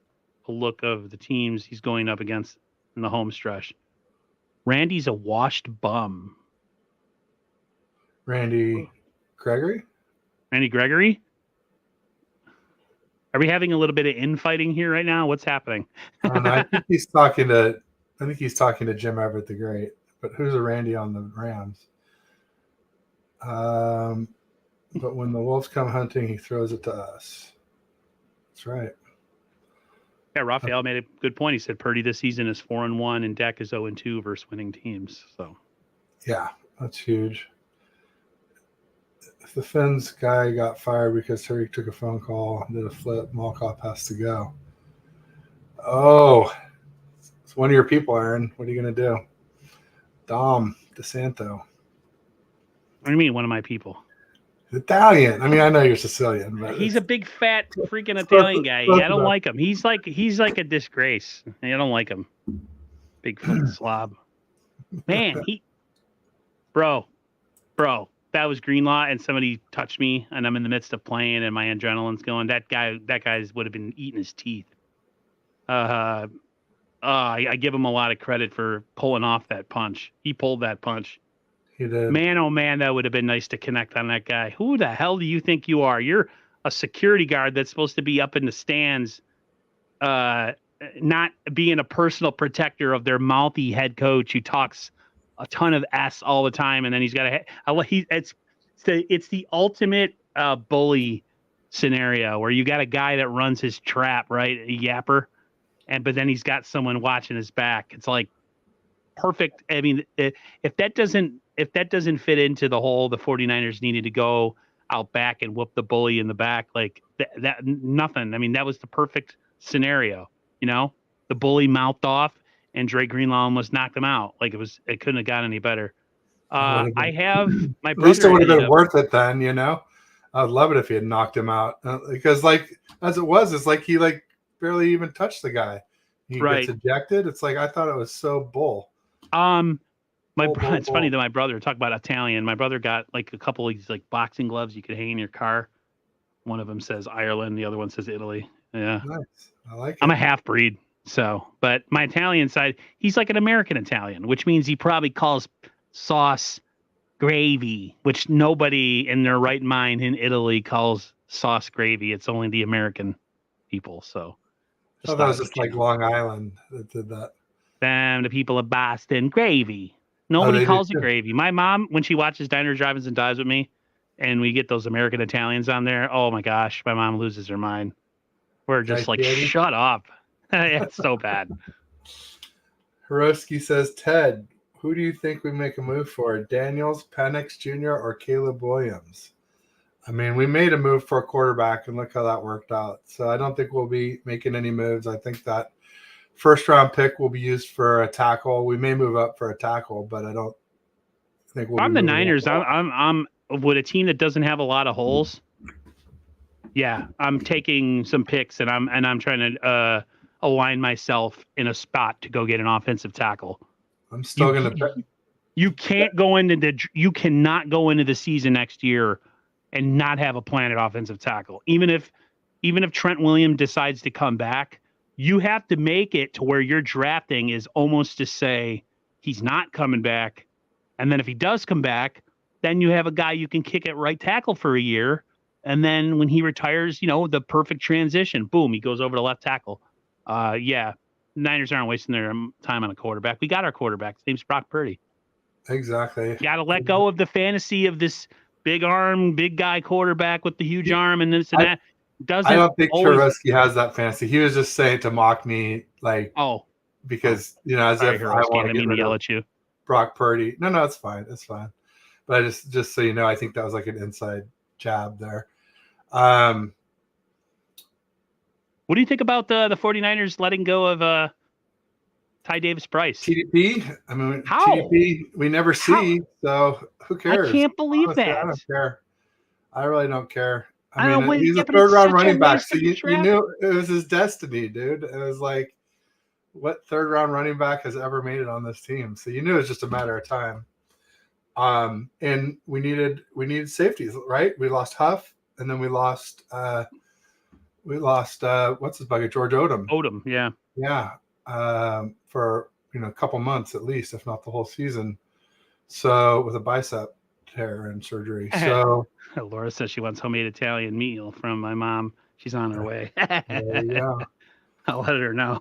a look of the teams he's going up against in the home stretch. Randy's a washed bum. Randy Gregory? Are we having a little bit of infighting here right now? What's happening? I think he's talking to Jim Everett the Great. But who's a Randy on the Rams? But when the wolves come hunting, he throws it to us. That's right. Yeah, Raphael made a good point. He said Purdy this season is 4-1 and Dak is 0-2 versus winning teams. So, yeah, that's huge. If the Finns guy got fired because Terry took a phone call and did a flip, Malkoff has to go. Oh, it's one of your people, Aaron. What are you going to do? Dom DeSanto. What do you mean, one of my people? Italian. I mean, I know you're Sicilian, but he's a big fat freaking Italian guy. I don't like him. He's like a disgrace. I don't like him. Big slob. Man, bro, that was Greenlaw, and somebody touched me, and I'm in the midst of playing, and my adrenaline's going. That guy's would have been eating his teeth. I give him a lot of credit for pulling off that punch. He pulled that punch. He did. Man, oh man, that would have been nice to connect on that guy. Who the hell do you think you are? You're a security guard that's supposed to be up in the stands, not being a personal protector of their mouthy head coach who talks a ton of s all the time, and then he's got it's the ultimate bully scenario where you got a guy that runs his trap, right, a yapper, but then he's got someone watching his back. It's like perfect. I mean, if that doesn't fit into the whole, the 49ers needed to go out back and whoop the bully in the back, like that nothing. I mean, that was the perfect scenario. The bully mouthed off and Dre Greenlaw almost knocked him out. Like it couldn't have got any better. I have my brother. At least it would have been worth it then, I'd love it if he had knocked him out, because as it was, it's like he barely even touched the guy. He gets ejected. It's like, I thought it was so bull. It's funny that my brother, talk about Italian. My brother got a couple of these boxing gloves you could hang in your car. One of them says Ireland, the other one says Italy. Yeah, nice. I like it. I'm a half breed, but my Italian side, he's like an American Italian, which means he probably calls sauce gravy, which nobody in their right mind in Italy calls sauce gravy. It's only the American people. So that was just Long Island that did that. The people of Boston, gravy. Nobody calls it gravy. My mom, when she watches Diners, Drive-Ins, and Dives with me, and we get those American Italians on there, oh my gosh, my mom loses her mind. We're just shut up. It's so bad. Hiroski says, Ted, who do you think we make a move for? Daniels, Penix Jr., or Caleb Williams? I mean, we made a move for a quarterback, and look how that worked out. So I don't think we'll be making any moves. I think that first-round pick will be used for a tackle. We may move up for a tackle, but I don't think we'll. I'm the Niners. I'm with a team that doesn't have a lot of holes. Yeah, I'm taking some picks, and I'm trying to align myself in a spot to go get an offensive tackle. I'm still going to. You cannot go into the season next year and not have a plan at offensive tackle. Even if Trent Williams decides to come back, you have to make it to where your drafting is almost to say he's not coming back. And then if he does come back, then you have a guy you can kick at right tackle for a year. And then when he retires, the perfect transition, boom, he goes over to left tackle. Niners aren't wasting their time on a quarterback. We got our quarterback. His name's Brock Purdy. Exactly. Got to let go of the fantasy of this big arm, big guy quarterback with the huge arm and this and that. I don't think Trubisky has that fantasy. He was just saying to mock me, because as if I want to get rid of Brock Purdy. No, it's fine. It's fine. But I just so you know, I think that was like an inside jab there. What do you think about the 49ers letting go of Ty Davis-Price? TDP? I mean, how? TDP we never see, so who cares? I can't believe Honestly, that. I don't care. I really don't care. I mean, he's a third-round running back, so you knew it was his destiny, dude. It was like, what third-round running back has ever made it on this team? So you knew it was just a matter of time. And we needed safeties, right? We lost Huff, and then we lost what's his bucket? George Odom. Odom, yeah. Yeah. For a couple months at least, if not the whole season. So with a bicep tear and surgery. So Laura says she wants homemade Italian meal from my mom. She's on her way. Yeah. I'll let her know.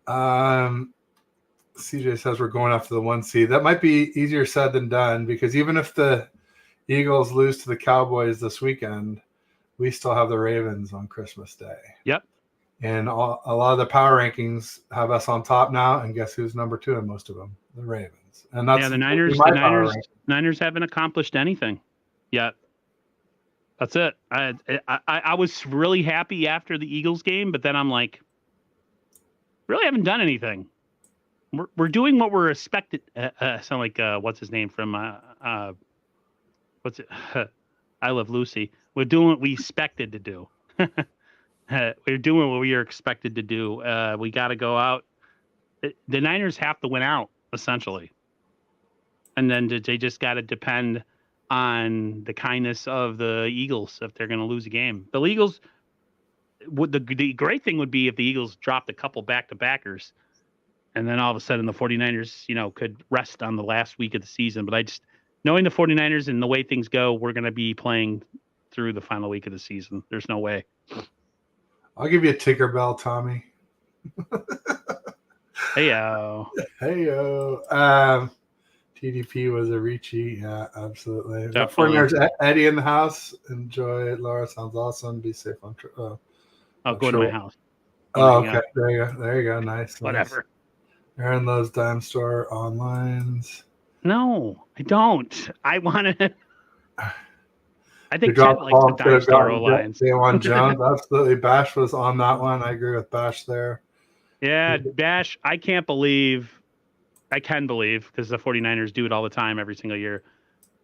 CJ says we're going after the 1 seed. That might be easier said than done, because even if the Eagles lose to the Cowboys this weekend, we still have the Ravens on Christmas Day. Yep. And a lot of the power rankings have us on top now, and guess who's number 2 in most of them? The Ravens. And that's the Niners. Niners haven't accomplished anything yet. That's it. I was really happy after the Eagles game, but then I'm like, really haven't done anything. We're doing what we're expected. Sound like what's his name from what's it? I Love Lucy. We're doing what we expected to do. We're doing what we are expected to do. We got to go out. The Niners have to win out, essentially. And then they just got to depend on the kindness of the Eagles if they're going to lose a game. The Eagles, the great thing would be if the Eagles dropped a couple back-to-backers, and then all of a sudden the 49ers, could rest on the last week of the season. But I just, knowing the 49ers and the way things go, we're going to be playing through the final week of the season. There's no way. I'll give you a Tinkerbell, Tommy. Hey-o. Hey-o. TDP was a Ricci. Yeah, absolutely. Definitely. 49ers, Eddie in the house. Enjoy it, Laura. Sounds awesome. Be safe. I'll go to my house. Oh, okay. There you go. Nice. Whatever. Aaron loves Dime Store onlines. No, I don't. I want to. I think Chet likes the Dime Store lines. Daewon Jones, absolutely. Bash was on that one. I agree with Bash there. Yeah, Bash. I can believe, because the 49ers do it all the time, every single year.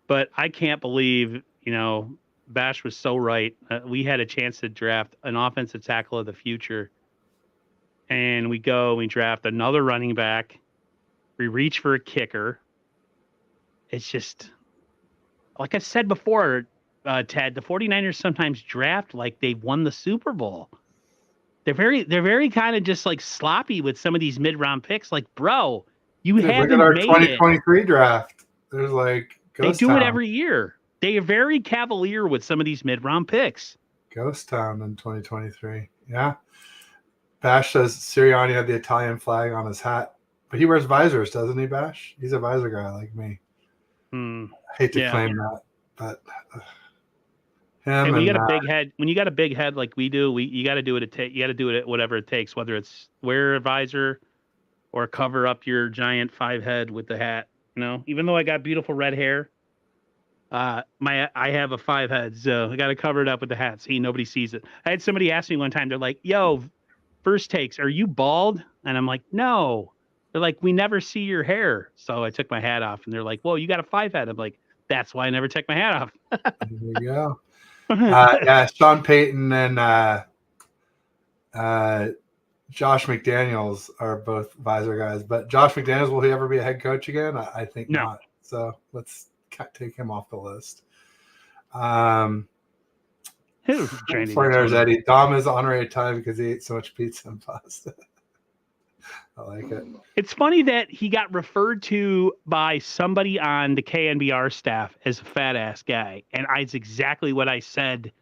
But I can't believe, Bash was so right. We had a chance to draft an offensive tackle of the future. And we draft another running back. We reach for a kicker. It's just, like I said before, Ted, the 49ers sometimes draft like they've won the Super Bowl. They're very kind of just like sloppy with some of these mid-round picks. Like, bro, haven't made it. Look at our 2023 draft. There's like Ghost Town. It every year. They are very cavalier with some of these mid-round picks. Ghost Town in 2023. Yeah. Bash says Sirianni had the Italian flag on his hat, but he wears visors, doesn't he, Bash? He's a visor guy like me. I hate to claim that, but him. When you got a big head, like we do, you got to do it. You got to do it at whatever it takes, whether it's wear a visor or cover up your giant 5 head with the hat. Even though I got beautiful red hair, I have a 5 head, so I got to cover it up with the hat so nobody sees it. I had somebody ask me one time, they're like, "Yo, First Takes, are you bald?" And I'm like, "No." They're like, "We never see your hair." So I took my hat off, and they're like, "Whoa, you got a 5 head." I'm like, "That's why I never take my hat off." There you go. Yeah, Sean Payton and Josh McDaniels are both visor guys, but Josh McDaniels, will he ever be a head coach again? I think not. So let's take him off the list. 49ers Eddie. Dom is honorary time because he ate so much pizza and pasta. I like it. It's funny that he got referred to by somebody on the KNBR staff as a fat ass guy. And it's exactly what I said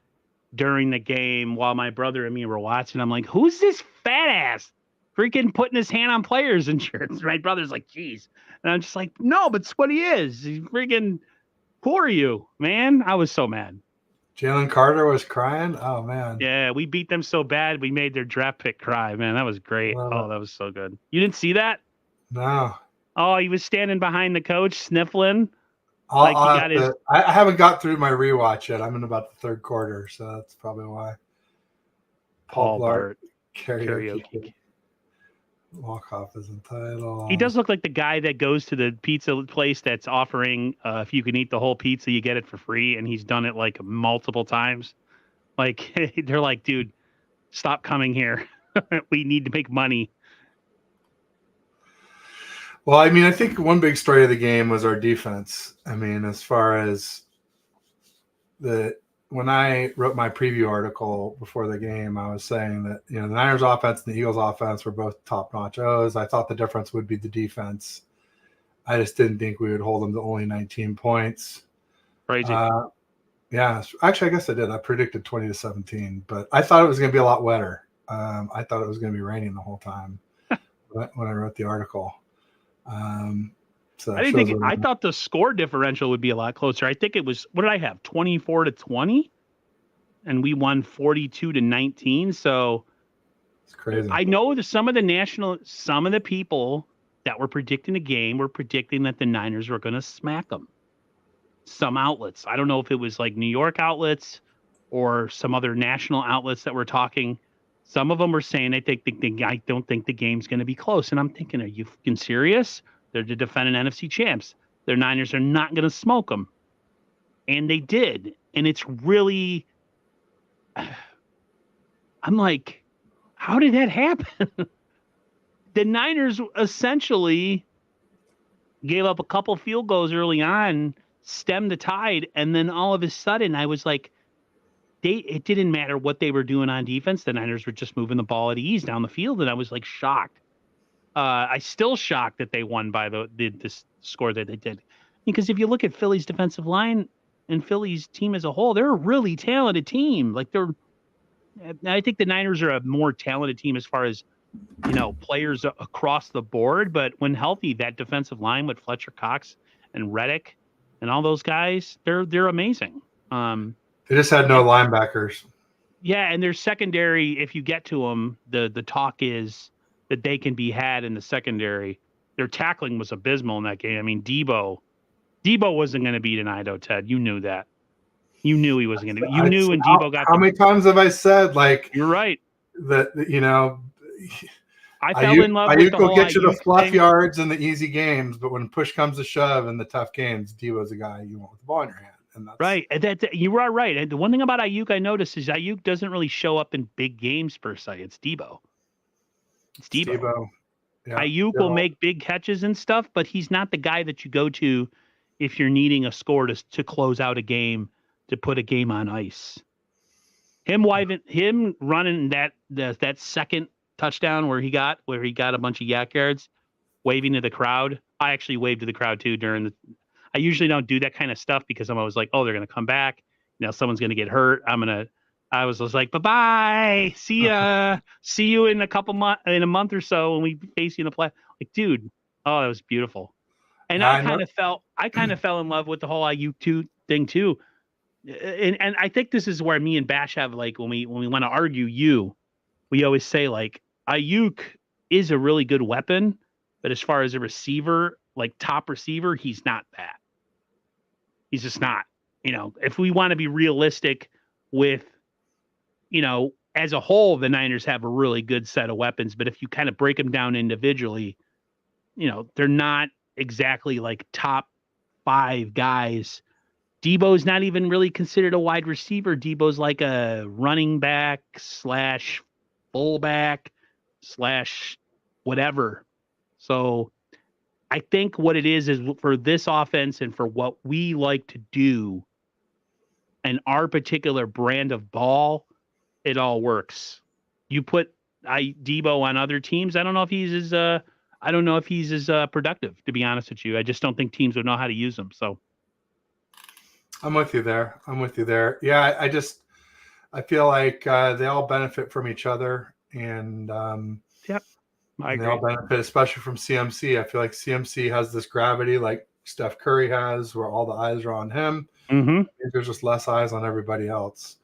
during the game while my brother and me were watching. I'm like, who's this fat ass freaking putting his hand on players' insurance? My brother's like, geez. And I'm just like, no, but it's what he is. He's freaking, who are you, man? I was so mad. Jalen Carter was crying. Oh, man. Yeah, we beat them so bad. We made their draft pick cry, man. That was great. That was so good. You didn't see that? No. Oh, he was standing behind the coach sniffling. I haven't got through my rewatch yet. I'm in about the 3rd quarter, so that's probably why. Paul Blart karaoke. Walk-off is entitled. He does look like the guy that goes to the pizza place that's offering, if you can eat the whole pizza, you get it for free. And he's done it like multiple times. Like, they're like, dude, stop coming here. We need to make money. Well, I mean, I think one big story of the game was our defense. I mean, as far as when I wrote my preview article before the game, I was saying that, the Niners offense and the Eagles offense were both top-notch O's. I thought the difference would be the defense. I just didn't think we would hold them to only 19 points. Crazy. Yeah, actually, I guess I did. I predicted 20-17, but I thought it was going to be a lot wetter. I thought it was going to be raining the whole time when I wrote the article. So I thought the score differential would be a lot closer. I think it was, what did I have? 24-20, and we won 42-19. So it's crazy. I know that some of the people that were predicting the game were predicting that the Niners were going to smack them. Some outlets. I don't know if it was like New York outlets or some other national outlets that were talking. Some of them were saying I don't think the game's going to be close. And I'm thinking, are you fucking serious? They're the defending NFC champs. Their Niners are not going to smoke them. And they did. And it's really, I'm like, how did that happen? The Niners essentially gave up a couple field goals early on, stemmed the tide. And then all of a sudden I was like, it didn't matter what they were doing on defense. The Niners were just moving the ball at ease down the field, and I was like shocked. I still shocked that they won by the score that they did. Because if you look at Philly's defensive line and Philly's team as a whole, they're a really talented team. Like I think the Niners are a more talented team as far as, players across the board. But when healthy, that defensive line with Fletcher Cox and Reddick and all those guys, they're amazing. They just had no linebackers. Yeah, and their secondary, if you get to them, the talk is that they can be had in the secondary. Their tackling was abysmal in that game. I mean, Debo wasn't going to be denied, Ted. You knew that. You knew he wasn't going to. You knew when Debo got. How many times have I said You're right. That I fell in love with the whole will get you the Ayuk fluff thing. yards and the easy games, but when push comes to shove in the tough games, Debo's a guy you want with the ball in your hand. And that's right. You are right. And the one thing about Ayuk I noticed is Ayuk doesn't really show up in big games per se. It's Debo. Yeah, Ayuk will make big catches and stuff, but he's not the guy that you go to if you're needing a score to close out a game, to put a game on ice. Him running that second touchdown where he got a bunch of yak yards, waving to the crowd. I actually waved to the crowd too I usually don't do that kind of stuff because I'm always like, oh, they're going to come back. Someone's going to get hurt. I was just like, bye-bye. See ya. See you in a month or so when we face you in the play. Like, dude, oh, that was beautiful. And I kind of fell in love with the whole Ayuk thing too. And I think this is where me and Bash have, like, when we want to argue, we always say, like, Ayuk is a really good weapon, but as far as a receiver, like top receiver, he's not that. He's just not. If we want to be realistic with, as a whole, the Niners have a really good set of weapons, but if you kind of break them down individually, they're not exactly like top 5 guys. Debo's not even really considered a wide receiver. Debo's like a running back / fullback / whatever. So I think what it is for this offense and for what we like to do and our particular brand of ball, it all works. You put Debo on other teams, I don't know if he's as productive, to be honest with you. I just don't think teams would know how to use him. So I'm with you there. Yeah, I feel like they all benefit from each other, and yep, I agree. They all benefit, especially from CMC. I feel like CMC has this gravity like Steph Curry has, where all the eyes are on him. Mm-hmm. There's just less eyes on everybody else.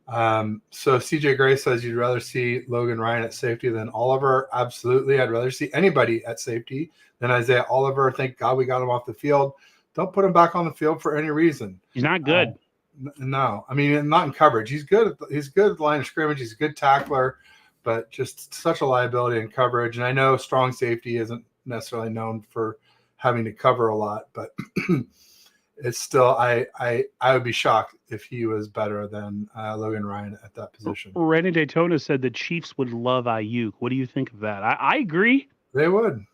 So CJ Gray says you'd rather see Logan Ryan at safety than Oliver. Absolutely. I'd rather see anybody at safety than Isaiah Oliver. Thank God we got him off the field. Don't put him back on the field for any reason. He's not good. No, I mean, not in coverage. He's good. He's good at the line of scrimmage. He's a good tackler, but just such a liability in coverage. And I know strong safety isn't necessarily known for having to cover a lot, but it's still, I would be shocked if he was better than Logan Ryan at that position. Randy Daytona said the Chiefs would love Ayuk. What do you think of that? I agree. They would.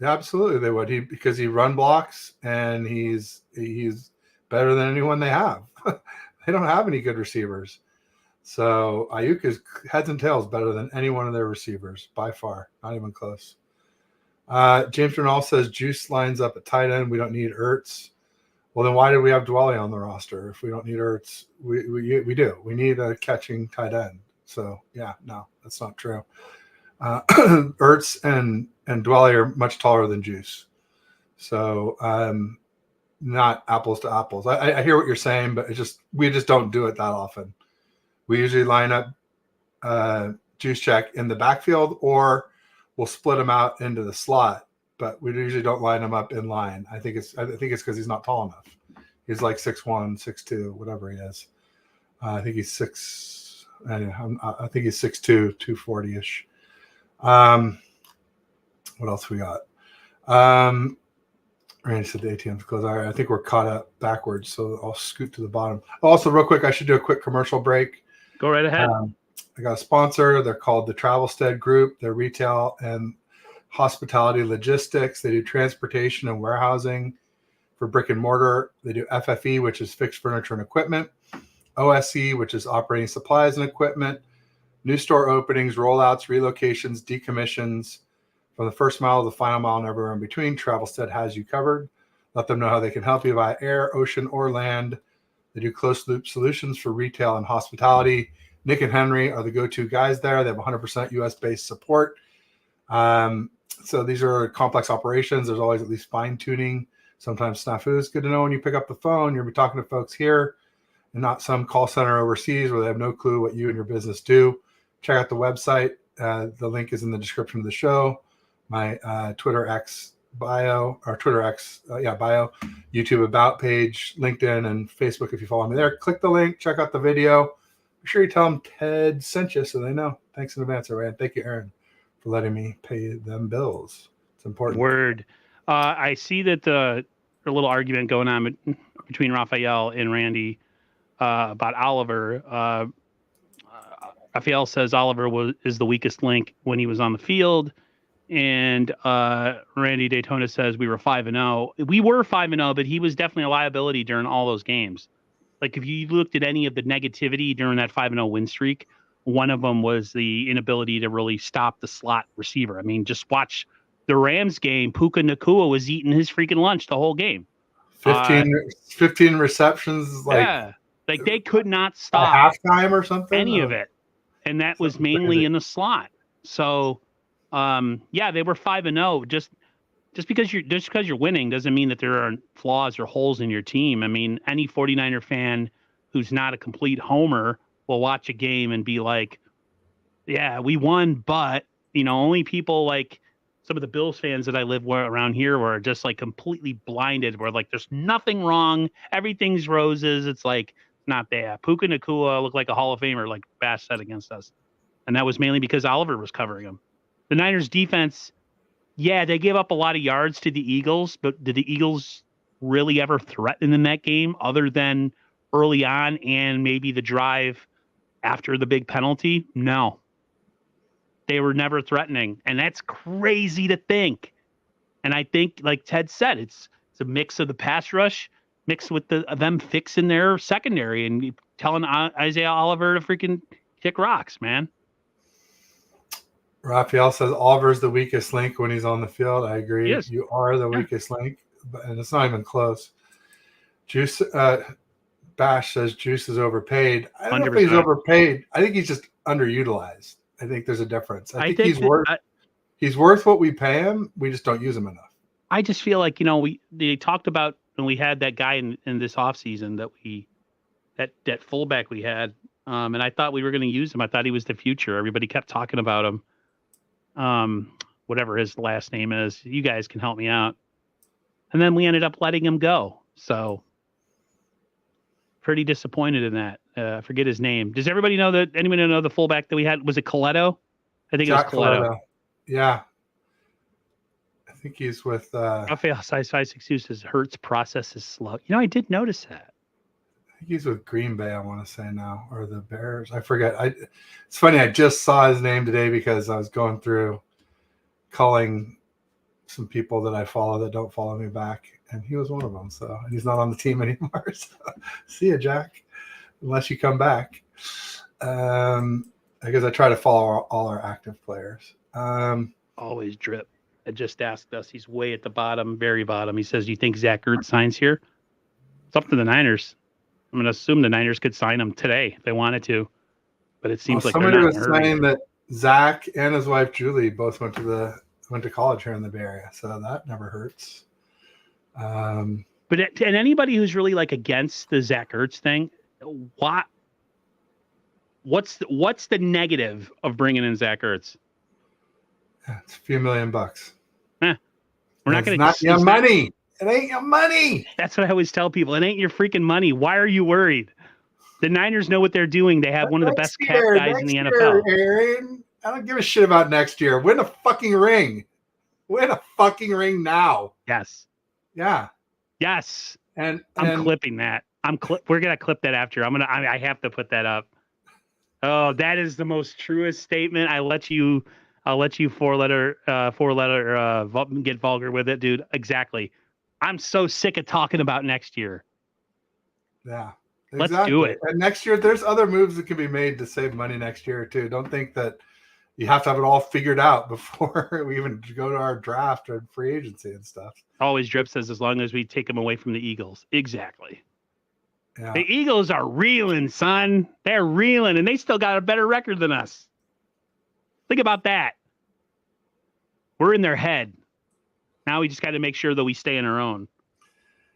Yeah, absolutely, they would. Because he run blocks and he's better than anyone they have. They don't have any good receivers. So Ayuk is heads and tails better than any one of their receivers by far. Not even close. James Renal says Juice lines up at tight end. We don't need Ertz. Well, then why do we have Dwelly on the roster if we don't need Ertz? We do. We need a catching tight end. So, yeah, no, that's not true. Ertz and Dwelly are much taller than Juice. So, not apples to apples. I hear what you're saying, but we just don't do it that often. We usually line up Juice Check in the backfield, or we'll split him out into the slot, but we usually don't line him up in line. I think it's because he's not tall enough. He's like 6'1", 6'2", whatever he is. I think he's 6. I think he's 6'2", 240-ish. What else we got? Randy said the ATM's closed. All right, I think we're caught up backwards, so I'll scoot to the bottom. Also, real quick, I should do a quick commercial break. Go right ahead. I got a sponsor. They're called the Travelstead Group. They're retail and hospitality logistics. They do transportation and warehousing for brick and mortar. They do FFE, which is fixed furniture and equipment. OSE, which is operating supplies and equipment, new store openings, rollouts, relocations, decommissions, from the first mile to the final mile and everywhere in between. Travelstead has you covered. Let them know how they can help you via air, ocean, or land. They do closed loop solutions for retail and hospitality. Nick and Henry are the go-to guys there. They have 100% US-based support. So these are complex operations. There's always at least fine tuning. Sometimes snafu is good to know when you pick up the phone. You'll be talking to folks here and not some call center overseas where they have no clue what you and your business do. Check out the website. The link is in the description of the show. My Twitter X bio, YouTube about page, LinkedIn, and Facebook if you follow me there. Click the link, check out the video. Be sure you tell them Ted sent you so they know. Thanks in advance, Aaron. Thank you, Aaron, for letting me pay them bills. It's important. Word. I see that the little argument going on between Raphael and Randy about Oliver. Raphael says Oliver is the weakest link when he was on the field. And Randy Daytona says we were 5-0. We were 5-0, but he was definitely a liability during all those games. Like if you looked at any of the negativity during that 5-0 win streak, one of them was the inability to really stop the slot receiver. I mean, just watch the Rams game. Puka Nacua was eating his freaking lunch the whole game. 15 receptions. Like they could not stop halftime or something. Any of it. And that was mainly in the slot. So they were 5-0. Just because you're winning doesn't mean that there are flaws or holes in your team. I mean, any 49er fan who's not a complete homer will watch a game and be like, yeah, we won, but only people like some of the Bills fans that I live around here were just like completely blinded. Where like there's nothing wrong, everything's roses. It's like not there. Puka Nacua looked like a Hall of Famer, like Bass said against us, and that was mainly because Oliver was covering him. The Niners defense, yeah, they gave up a lot of yards to the Eagles, but did the Eagles really ever threaten in that game other than early on and maybe the drive after the big penalty? No. They were never threatening, and that's crazy to think. And I think, like Ted said, it's a mix of the pass rush mixed with them fixing their secondary and telling Isaiah Oliver to freaking kick rocks, man. Raphael says Oliver's the weakest link when he's on the field. I agree. Yes. You are the weakest link, and it's not even close. Juice Bash says Juice is overpaid. I don't know if he's overpaid. I think he's just underutilized. I think there's a difference. I think he's worth what we pay him. We just don't use him enough. I just feel like they talked about when we had that guy in this offseason that fullback we had, and I thought we were going to use him. I thought he was the future. Everybody kept talking about him. Whatever his last name is, you guys can help me out. And then we ended up letting him go. So pretty disappointed in that. I forget his name. Does everybody know that? Anybody know the fullback that we had? Was it Coletto? I think Jack it was Coletto. Yeah. I think he's with Raphael size 5'6" says Hurts process is slow. I did notice that. I think he's with Green Bay, I want to say now, or the Bears. I forget. It's funny. I just saw his name today because I was going through calling some people that I follow that don't follow me back, and he was one of them. So he's not on the team anymore. So see you, Jack, unless you come back. I guess I try to follow all our active players. Always Drip. I just asked us. He's way at the bottom, very bottom. He says, "Do you think Zach Ertz signs here?" It's up to the Niners. I'm going to assume the Niners could sign him today if they wanted to, but it seems like somebody was saying that Zach and his wife Julie both went to college here in the Bay Area, so that never hurts. But and anybody who's really like against the Zach Ertz thing, what's the negative of bringing in Zach Ertz? Yeah, it's a few $1 million. We're not going to. Not your money. It ain't your money. That's what I always tell people. It ain't your freaking money. Why are you worried? The Niners know what they're doing. They have one of the best cap guys in the NFL. Aaron, I don't give a shit about next year. Win a fucking ring. Win a fucking ring now. Yes. Yeah. Yes. And I'm clipping that. We're gonna clip that after. I have to put that up. Oh, that is the most truest statement. I'll let you four letter get vulgar with it, dude. Exactly. I'm so sick of talking about next year. Yeah. Let's do it. And next year, there's other moves that can be made to save money next year too. Don't think that you have to have it all figured out before we even go to our draft or free agency and stuff. Always Drip says, as long as we take them away from the Eagles. Exactly. Yeah. The Eagles are reeling, son. They're reeling, and they still got a better record than us. Think about that. We're in their head. Now we just got to make sure that we stay in our own.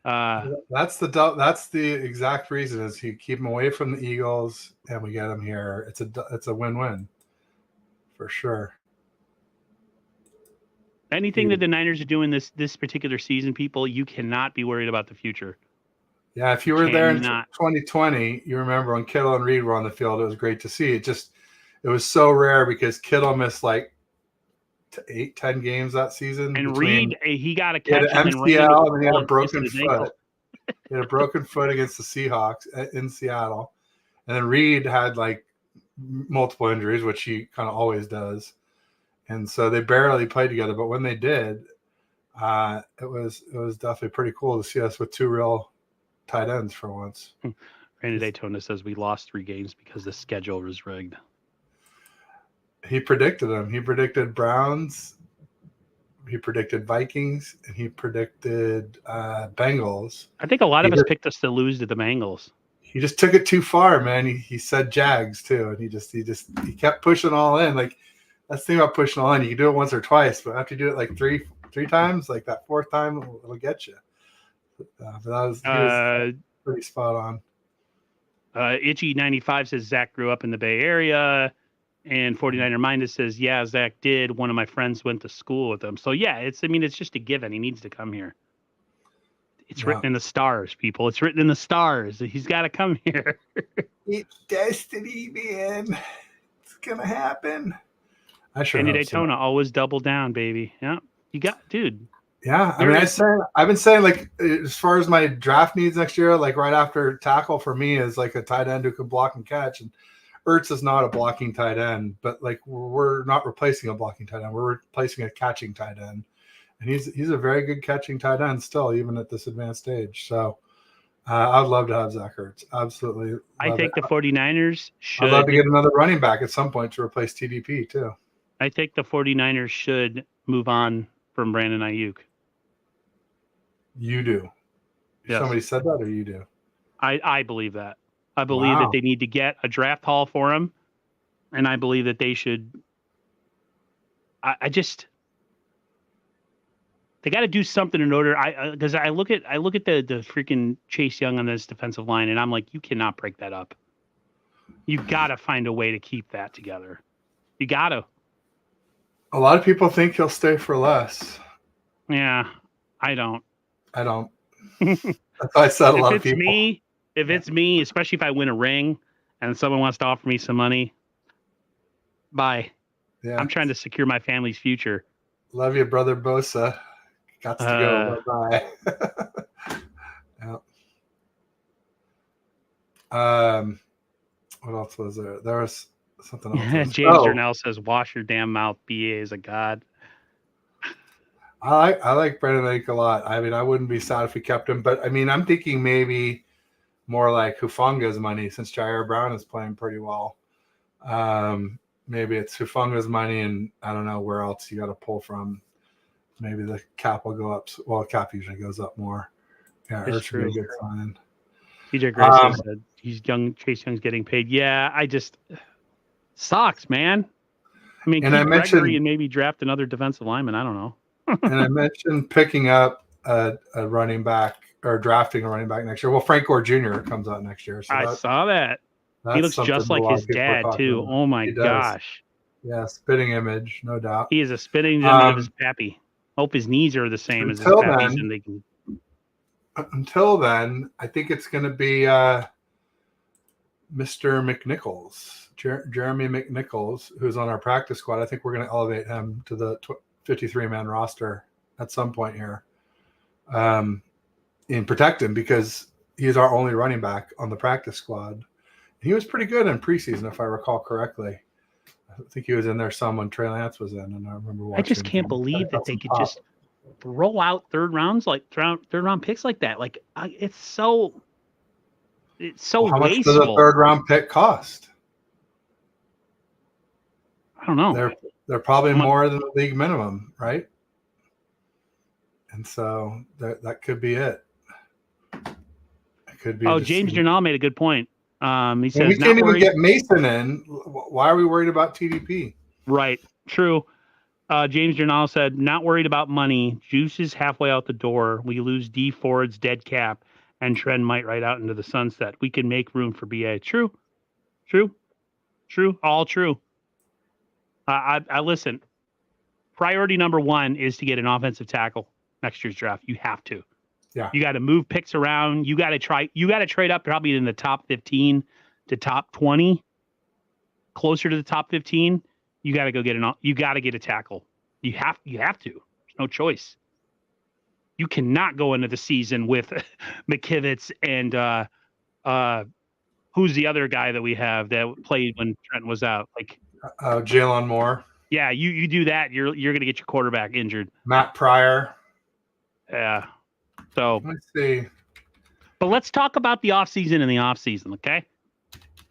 That's the exact reason is you keep them away from the Eagles and we get them here. It's a win-win for sure. Anything that the Niners are doing this particular season, people, you cannot be worried about the future. Yeah, if you were there in 2020, you remember when Kittle and Reed were on the field, it was great to see. It was so rare because Kittle missed like 8-10 games that season. And Reed, he got a catch. He had an MCL and he had a broken foot. He had a broken foot against the Seahawks in Seattle. And then Reed had like multiple injuries, which he kind of always does. And so they barely played together. But when they did, it was definitely pretty cool to see us with two real tight ends for once. Randy Daytona says we lost 3 games because the schedule was rigged. He predicted them. He predicted Browns. He predicted Vikings, and he predicted Bengals. I think a lot of us picked us to lose to the Bengals. He just took it too far, man. He said Jags too, and he kept pushing all in. Like that's the thing about pushing all in. You can do it once or twice, but after you do it like three times, like that fourth time, it'll get you. But he was pretty spot on. Itchy95 says Zach grew up in the Bay Area. And 49er Minded says, yeah, Zach did. One of my friends went to school with him. So, yeah, it's just a given. He needs to come here. It's written in the stars, people. It's written in the stars. He's got to come here. It's destiny, man. It's going to happen. I sure Randy Daytona, always double down, baby. Yeah, you got, dude. Yeah, I mean, I've been saying, like, as far as my draft needs next year, like right after tackle for me is like a tight end who can block and catch. And Ertz is not a blocking tight end, but like we're not replacing a blocking tight end. We're replacing a catching tight end. And he's a very good catching tight end still, even at this advanced stage. So I'd love to have Zach Ertz. Absolutely. I think the 49ers should. I'd love to get another running back at some point to replace TDP too. I think the 49ers should move on from Brandon Ayuk. You do. Yes. Somebody said that, or you do? I believe that. I believe that they need to get a draft haul for him, and I believe that they should. They got to do something in order. Because I look at the freaking Chase Young on this defensive line, and I'm like, you cannot break that up. You got to find a way to keep that together. You got to. A lot of people think he'll stay for less. Yeah, I don't. That's why I said a lot of people. If it's me, especially if I win a ring and someone wants to offer me some money, bye. Yeah. I'm trying to secure my family's future. Love you, brother Bosa. Got to go. Bye-bye. Yeah. What else was there? There was something else. James Darnell says, wash your damn mouth. BA is a god. I like Brandon Ayuk a lot. I mean, I wouldn't be sad if we kept him, but I mean, I'm thinking maybe more like Hufanga's money since Jair Brown is playing pretty well. Maybe it's Hufanga's money, and I don't know where else you got to pull from. Maybe the cap will go up. Well, the cap usually goes up more. Yeah, it's true. A good sign. DJ Grayson said he's young. Chase Young's getting paid. Yeah, I just sucks, man. I mean, and I mentioned and maybe draft another defensive lineman. I don't know. And I mentioned picking up a running back or drafting a running back next year. Well, Frank Gore Jr. comes out next year. So I saw that. He looks just like his dad, too. Oh, my gosh. Yeah, spitting image, no doubt. He is a spitting image of his pappy. Hope his knees are the same as his pappy's. And they can... Until then, I think it's going to be Mr. McNichols, Jeremy McNichols, who's on our practice squad. I think we're going to elevate him to the 53-man roster at some point here and protect him because he's our only running back on the practice squad. He was pretty good in preseason, if I recall correctly. I think he was in there some when Trey Lance was in, and I remember watching. I just can't believe that they could just throw out third round picks like that. Like it's so. it's so Well, how much does a wasteful. third round pick cost? I don't know. They're probably How much- more than the league minimum, right? And so that could be it. It could be. Oh, James Jernal made a good point. He When says we not can't even worried. get Mason in. Why are we worried about TDP? Right. True. James Jernal said, not worried about money. Juice is halfway out the door. We lose D Ford's dead cap, and Trent might right out into the sunset. We can make room for BA. True. True. True. All true. I listen. Priority number one is to get an offensive tackle next year's draft. You have to. Yeah. You got to move picks around. You got to try. You got to trade up probably in the top 15 to top 20, closer to the top 15. You got to go get You got to get a tackle. You have to. There's no choice. You cannot go into the season with McKivitz and who's the other guy that we have that played when Trent was out? Like Jalen Moore. Yeah, you do that, you're gonna get your quarterback injured. Matt Pryor. Yeah. So let's see. But let's talk about the offseason and the offseason, okay?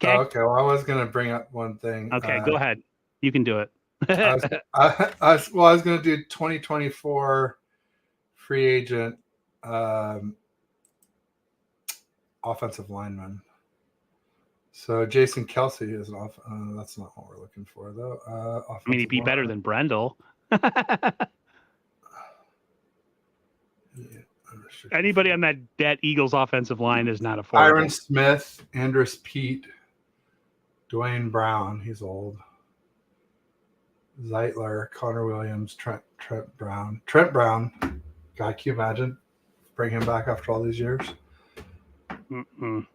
Okay. Oh, okay. Well, I was gonna bring up one thing. Okay, go ahead. You can do it. I was gonna do 2024 free agent offensive lineman. So Jason Kelsey is off. That's not what we're looking for, though. I mean, he'd be better than Brendel. Anybody on that Eagles offensive line is not affordable. Byron Smith, Andrus Pete, Dwayne Brown. He's old. Zeitler, Connor Williams, Trent Brown. Trent Brown. God, can you imagine? Bring him back after all these years. Mm-mm.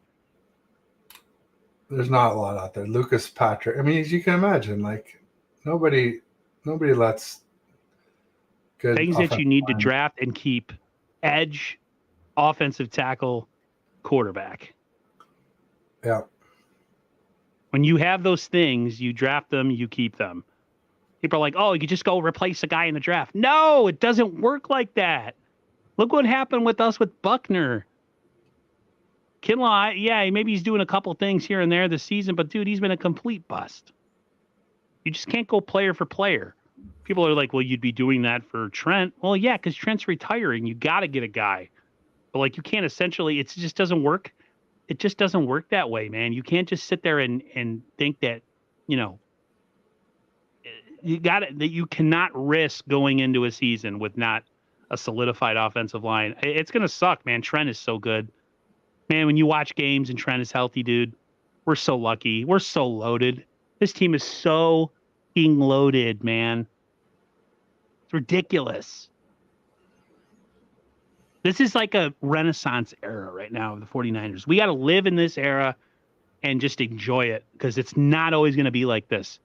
There's not a lot out there. Lucas Patrick. I mean, as you can imagine, like nobody lets good things that you need to draft and keep: edge, offensive tackle, quarterback. Yeah. When you have those things, you draft them, you keep them. People are like, "Oh, you could just go replace a guy in the draft." No, it doesn't work like that. Look what happened with us with Buckner. Kinlaw, yeah, maybe he's doing a couple things here and there this season, but dude, he's been a complete bust. You just can't go player for player. People are like, well, you'd be doing that for Trent. Well, yeah, because Trent's retiring. You got to get a guy. But like, you can't essentially, it just doesn't work. It just doesn't work that way, man. You can't just sit there and think that, that you cannot risk going into a season with not a solidified offensive line. It's going to suck, man. Trent is so good. Man, when you watch games and Trent is healthy, dude, we're so lucky. We're so loaded. This team is so fucking loaded, man. It's ridiculous. This is like a renaissance era right now of the 49ers. We got to live in this era and just enjoy it because it's not always going to be like this.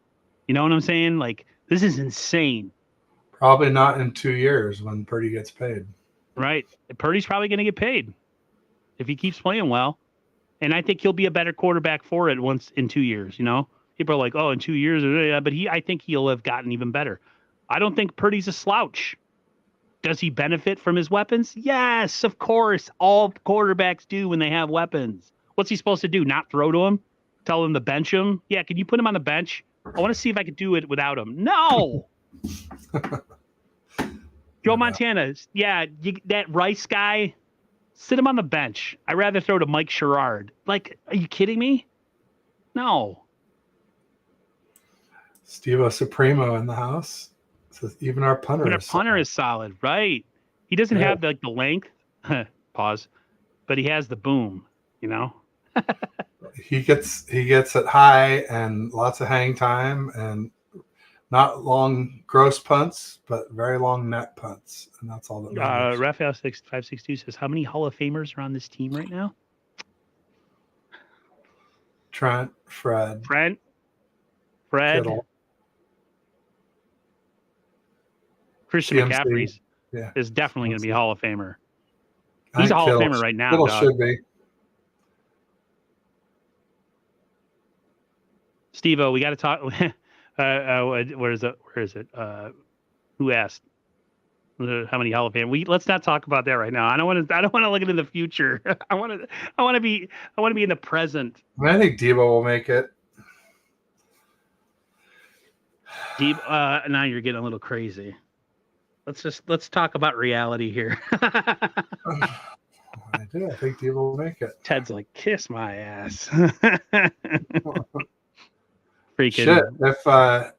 You know what I'm saying? Like, this is insane. Probably not in 2 years when Purdy gets paid. Right. Purdy's probably going to get paid if he keeps playing well. And I think he'll be a better quarterback for it once in 2 years, People are like, oh, in 2 years. But I think he'll have gotten even better. I don't think Purdy's a slouch. Does he benefit from his weapons? Yes, of course. All quarterbacks do when they have weapons. What's he supposed to do? Not throw to him? Tell him to bench him? Yeah, can you put him on the bench? I want to see if I could do it without him. No. Joe Montana, yeah, that Rice guy, sit him on the bench. I'd rather throw to Mike Sherrard. Like, are you kidding me? No. Steve-O Supremo in the house. So even our punter is solid, right? He doesn't have the length, pause, but he has the boom, He gets it high and lots of hang time and not long gross punts, but very long net punts, and that's all that matters. Raphael 6562 says, how many Hall of Famers are on this team right now? Trent, Fred, Kittle. Christian McCaffrey is definitely going to be a Hall of Famer. He's a Hall of Famer right now. Kittle should be. Steve-O, we got to talk. Where is it? Who asked? How many Hall of Fame? Let's not talk about that right now. I don't want to. I don't want to look into the future. I want to. I want to be. I want to be in the present. I think Debo will make it. Now you're getting a little crazy. Let's talk about reality here. I do. I think Debo will make it. Ted's like, kiss my ass. Freaking shit.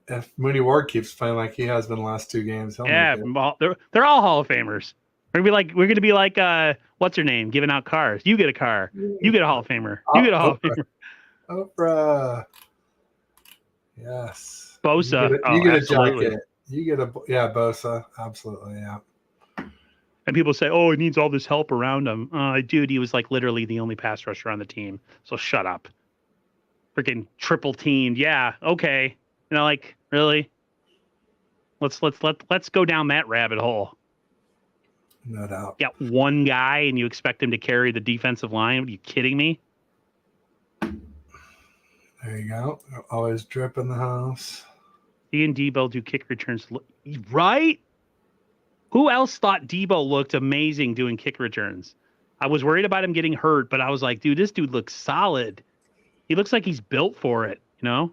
If Mooney Ward keeps playing like he has been the last 2 games, he'll make it. They're all Hall of Famers. We're gonna be like what's her name, giving out cars. You get a car. You get a Hall of Famer. You get a Hall of Famer. Oprah. Yes. Bosa. You get a jacket. You get Bosa. Absolutely, yeah. And people say, "Oh, he needs all this help around him." Dude, he was like literally the only pass rusher on the team. So shut up. Freaking triple teamed. Yeah, okay. Like really. Let's go down that rabbit hole. No doubt. Yeah, one guy and you expect him to carry the defensive line? Are you kidding me? There you go. Always drip in the house. He and Debo do kick returns, right? Who else thought Debo looked amazing doing kick returns? I was worried about him getting hurt, but I was like, dude, this dude looks solid. He looks like he's built for it, No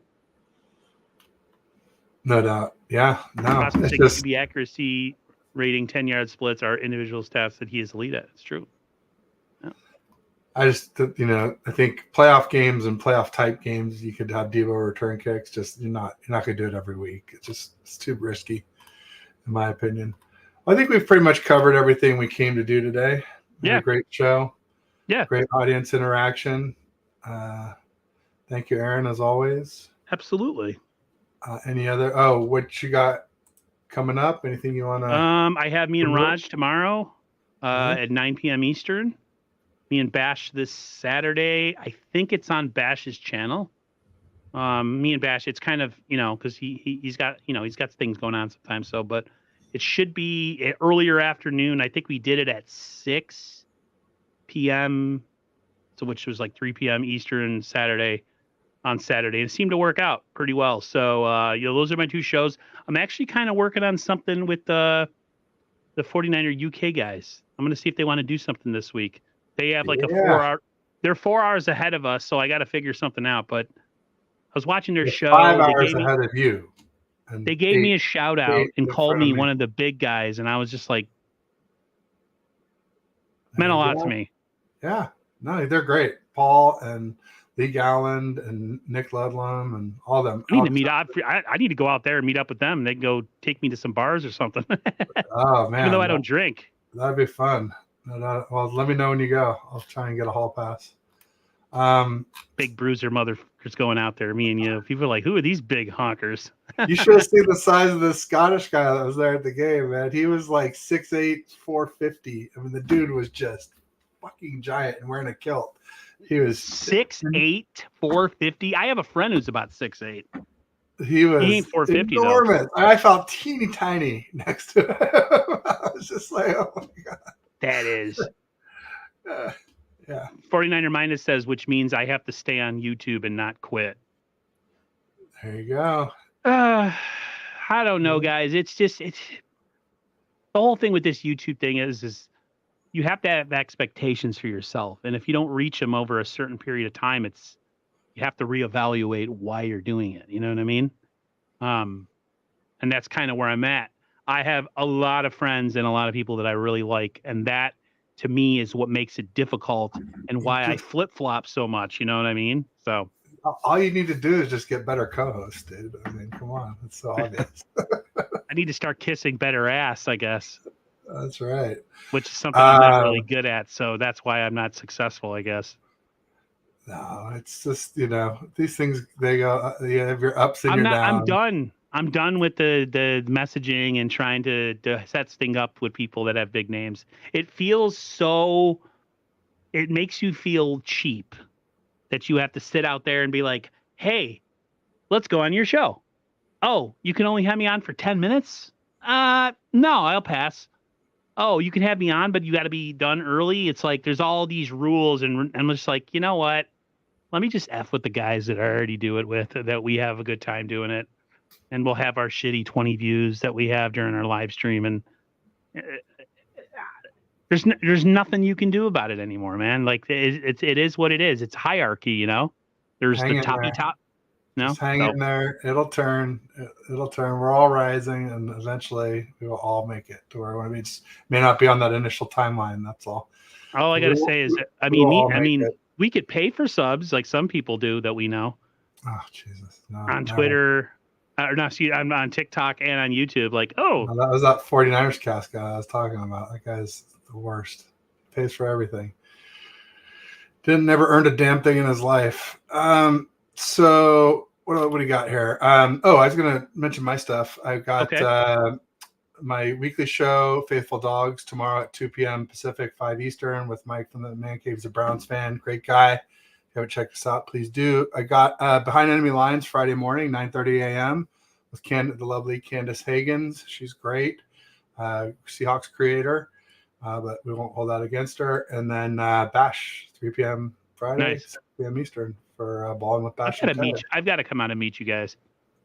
doubt. Yeah. No. It's just QB accuracy rating, 10-yard splits are individual stats that he is elite at. It's true. Yeah. I just, I think playoff games and playoff type games, you could have Debo return kicks. Just you're not going to do it every week. It's too risky, in my opinion. I think we've pretty much covered everything we came to do today. Yeah. Great show. Yeah. Great audience interaction. Thank you, Aaron, as always. Absolutely. Any other? What you got coming up? Anything you want to? I have me and Raj tomorrow at 9 p.m. Eastern. Me and Bash this Saturday. I think it's on Bash's channel. Me and Bash, it's kind of, because he's got things going on sometimes. So, but it should be earlier afternoon. I think we did it at 6 p.m. So, which was like 3 p.m. Eastern on Saturday. It seemed to work out pretty well. So, those are my 2 shows. I'm actually kind of working on something with the 49er UK guys. I'm going to see if they want to do something this week. They have like a 4-hour. They're 4 hours ahead of us, so I got to figure something out. But I was watching their show. 5 hours ahead of you. They gave me a shout out and called me one of the big guys, and I was just like, meant a lot to me. Yeah, no, they're great. Paul and Lee Galland and Nick Ludlam and all them. I need to meet up. I need to go out there and meet up with them. They can go take me to some bars or something. Oh man, even though I don't drink. That'd be fun. Well, let me know when you go. I'll try and get a hall pass. Big bruiser motherfuckers going out there. Me and you. People are like, who are these big honkers? You should have seen the size of the Scottish guy that was there at the game, man. He was like 6'8", 450. I mean, the dude was just fucking giant and wearing a kilt. He was 6'8", 450. I have a friend who's about 6'8". He ain't 450 enormous. Though. I felt teeny tiny next to him. I was just like, oh my god. That is. Yeah. 49er Minus says, which means I have to stay on YouTube and not quit. There you go. I don't know, guys. It's the whole thing with this YouTube thing is you have to have expectations for yourself. And if you don't reach them over a certain period of time, you have to reevaluate why you're doing it. You know what I mean? And that's kind of where I'm at. I have a lot of friends and a lot of people that I really like. And that to me is what makes it difficult and why I flip-flop so much. You know what I mean? So all you need to do is just get better co-hosts, dude. I mean, come on. It's so obvious. I need to start kissing better ass, I guess. That's right. Which is something I'm not really good at. So that's why I'm not successful, I guess. No, it's just, these things, they go, you have your ups and your downs. I'm done with the messaging and trying to set things up with people that have big names. It makes you feel cheap that you have to sit out there and be like, hey, let's go on your show. Oh, you can only have me on for 10 minutes? No, I'll pass. Oh, you can have me on, but you got to be done early. It's like there's all these rules, and I'm just like, you know what? Let me just F with the guys that I already do it with, that we have a good time doing it. And we'll have our shitty 20 views that we have during our live stream. And there's nothing you can do about it anymore, man. Like it is what it is. It's hierarchy, you know. There's Hang the in toppy there. top. No, Just hang so, in there. It'll turn. It'll turn. We're all rising, and eventually we will all make it to where we want to be. It may not be on that initial timeline. That's all. all I But we gotta will, say is, that, we will all I make mean, it. we could pay for subs like some people do that we know Oh Jesus! No, on never. Twitter, or not. See, I'm on TikTok and on YouTube. Like, oh, No, that was that 49ers cast guy I was talking about. That guy's the worst. Pays for everything. Didn't never earned a damn thing in his life. So what do you got here? I was gonna mention my stuff. I've got okay. my weekly show, Faithful Dogs, tomorrow at 2 p.m. Pacific, 5 Eastern, with Mike from the Man Cave. He's a Browns fan, great guy. If you haven't checked us out, please do. I got Behind Enemy Lines Friday morning, 9:30 a.m. with the lovely Candace Hagens. She's great, Seahawks creator, but we won't hold that against her. And then Bash, 3 p.m. Friday, Nice. 6 p.m. Eastern for Balling with Bash. I've got to come out and meet you guys.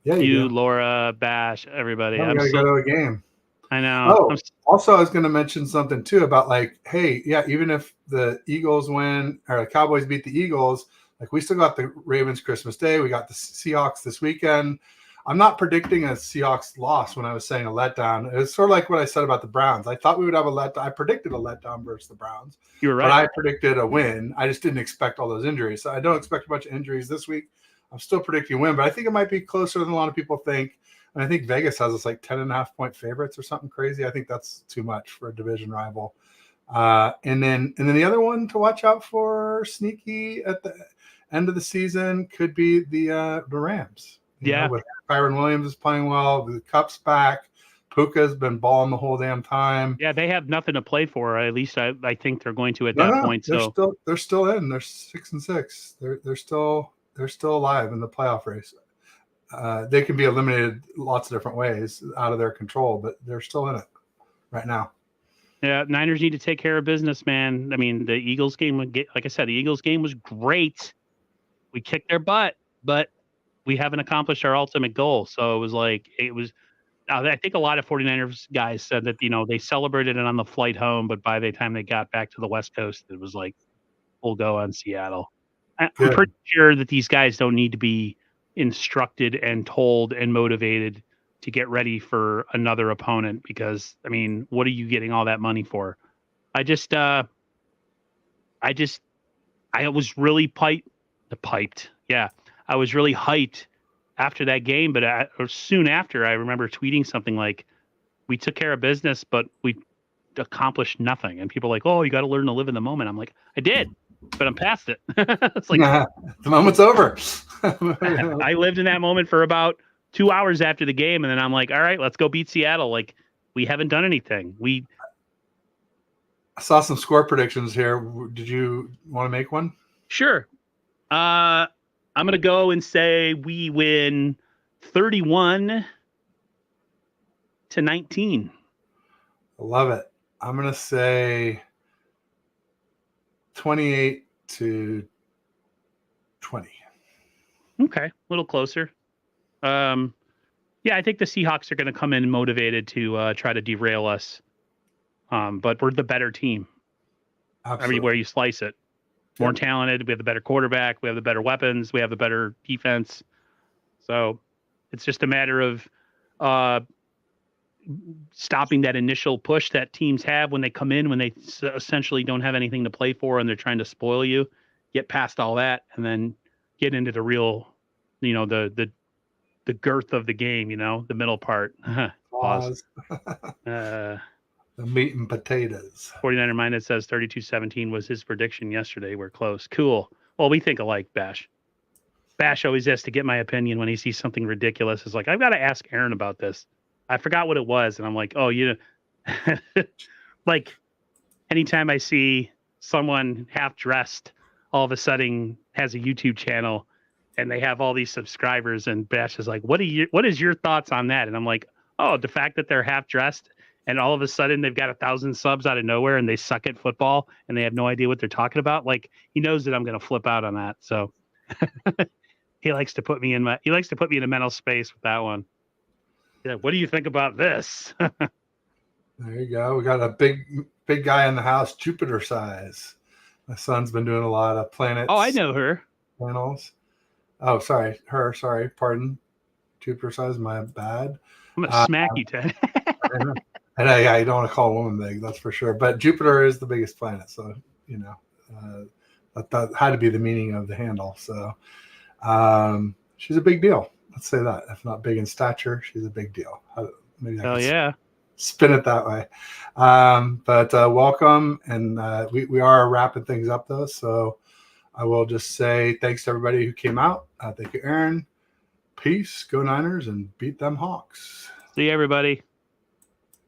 Yeah, You, do. Laura, Bash, everybody. Oh, we gotta go to a game. I know. Oh, also, I was going to mention something too about like, hey, yeah, even if the Eagles win or the Cowboys beat the Eagles, like we still got the Ravens Christmas Day. We got the Seahawks this weekend. I'm not predicting a Seahawks loss when I was saying a letdown. It's sort of like what I said about the Browns. I thought we would have a letdown. I predicted a letdown versus the Browns. You were right. But I predicted a win. I just didn't expect all those injuries. So I don't expect a bunch of injuries this week. I'm still predicting a win, but I think it might be closer than a lot of people think. And I think Vegas has us like 10.5-point favorites or something crazy. I think that's too much for a division rival. And then the other one to watch out for, sneaky at the end of the season, could be the Rams. You know, with Kyron Williams is playing well, the Cup's back. Puka's been balling the whole damn time. Yeah, they have nothing to play for. At least I think they're going to at that point. They're still in. They're 6-6. They're still alive in the playoff race. They can be eliminated lots of different ways out of their control, but they're still in it right now. Yeah, Niners need to take care of business, man. I mean, the Eagles game, like I said, the Eagles game was great. We kicked their butt, but we haven't accomplished our ultimate goal. So I think a lot of 49ers guys said that, they celebrated it on the flight home, but by the time they got back to the West Coast, it was like full go on Seattle. I'm pretty sure that these guys don't need to be instructed and told and motivated to get ready for another opponent, because I mean, what are you getting all that money for? I was really piped. Yeah. I was really hyped after that game, but or soon after, I remember tweeting something like, we took care of business, but we accomplished nothing. And people are like, oh, you got to learn to live in the moment. I'm like, I did, but I'm past it. It's like, the moment's over. I lived in that moment for about 2 hours after the game. And then I'm like, all right, let's go beat Seattle. Like, we haven't done anything. I saw some score predictions here. Did you want to make one? Sure. I'm going to go and say we win 31-19. I love it. I'm going to say 28-20. Okay, a little closer. Yeah, I think the Seahawks are going to come in motivated to try to derail us. But we're the better team. Absolutely. Everywhere you slice it. More talented. We have the better quarterback. We have the better weapons. We have the better defense. So it's just a matter of stopping that initial push that teams have when they come in, when they essentially don't have anything to play for and they're trying to spoil you. Get past all that and then get into the real, the girth of the game, the middle part. Pause. The meat and potatoes. 49er Minded says 32-17 was his prediction yesterday. We're close. Cool. Well, we think alike, Bash. Bash always has to get my opinion when he sees something ridiculous. It's like, I've got to ask Aaron about this. I forgot what it was. And I'm like, oh, like anytime I see someone half dressed, all of a sudden has a YouTube channel and they have all these subscribers, and Bash is like, what is your thoughts on that? And I'm like, oh, the fact that they're half dressed and all of a sudden they've got 1,000 subs out of nowhere and they suck at football and they have no idea what they're talking about. Like, he knows that I'm going to flip out on that. So he likes to put me in a mental space with that one. Yeah. What do you think about this? There you go. We got a big guy in the house, Jupiter size. My son's been doing a lot of planets. Oh, I know her. Panels. Oh, sorry. Her. Sorry. Pardon. Jupiter size. My bad. I'm gonna smack you, Ted. And I don't want to call a woman big, that's for sure. But Jupiter is the biggest planet, so that had to be the meaning of the handle. So she's a big deal. Let's say that. If not big in stature, she's a big deal. Maybe I Hell yeah. spin it that way. But welcome, and we are wrapping things up though. So I will just say thanks to everybody who came out. Thank you, Aaron. Peace. Go Niners and beat them Hawks. See you, everybody.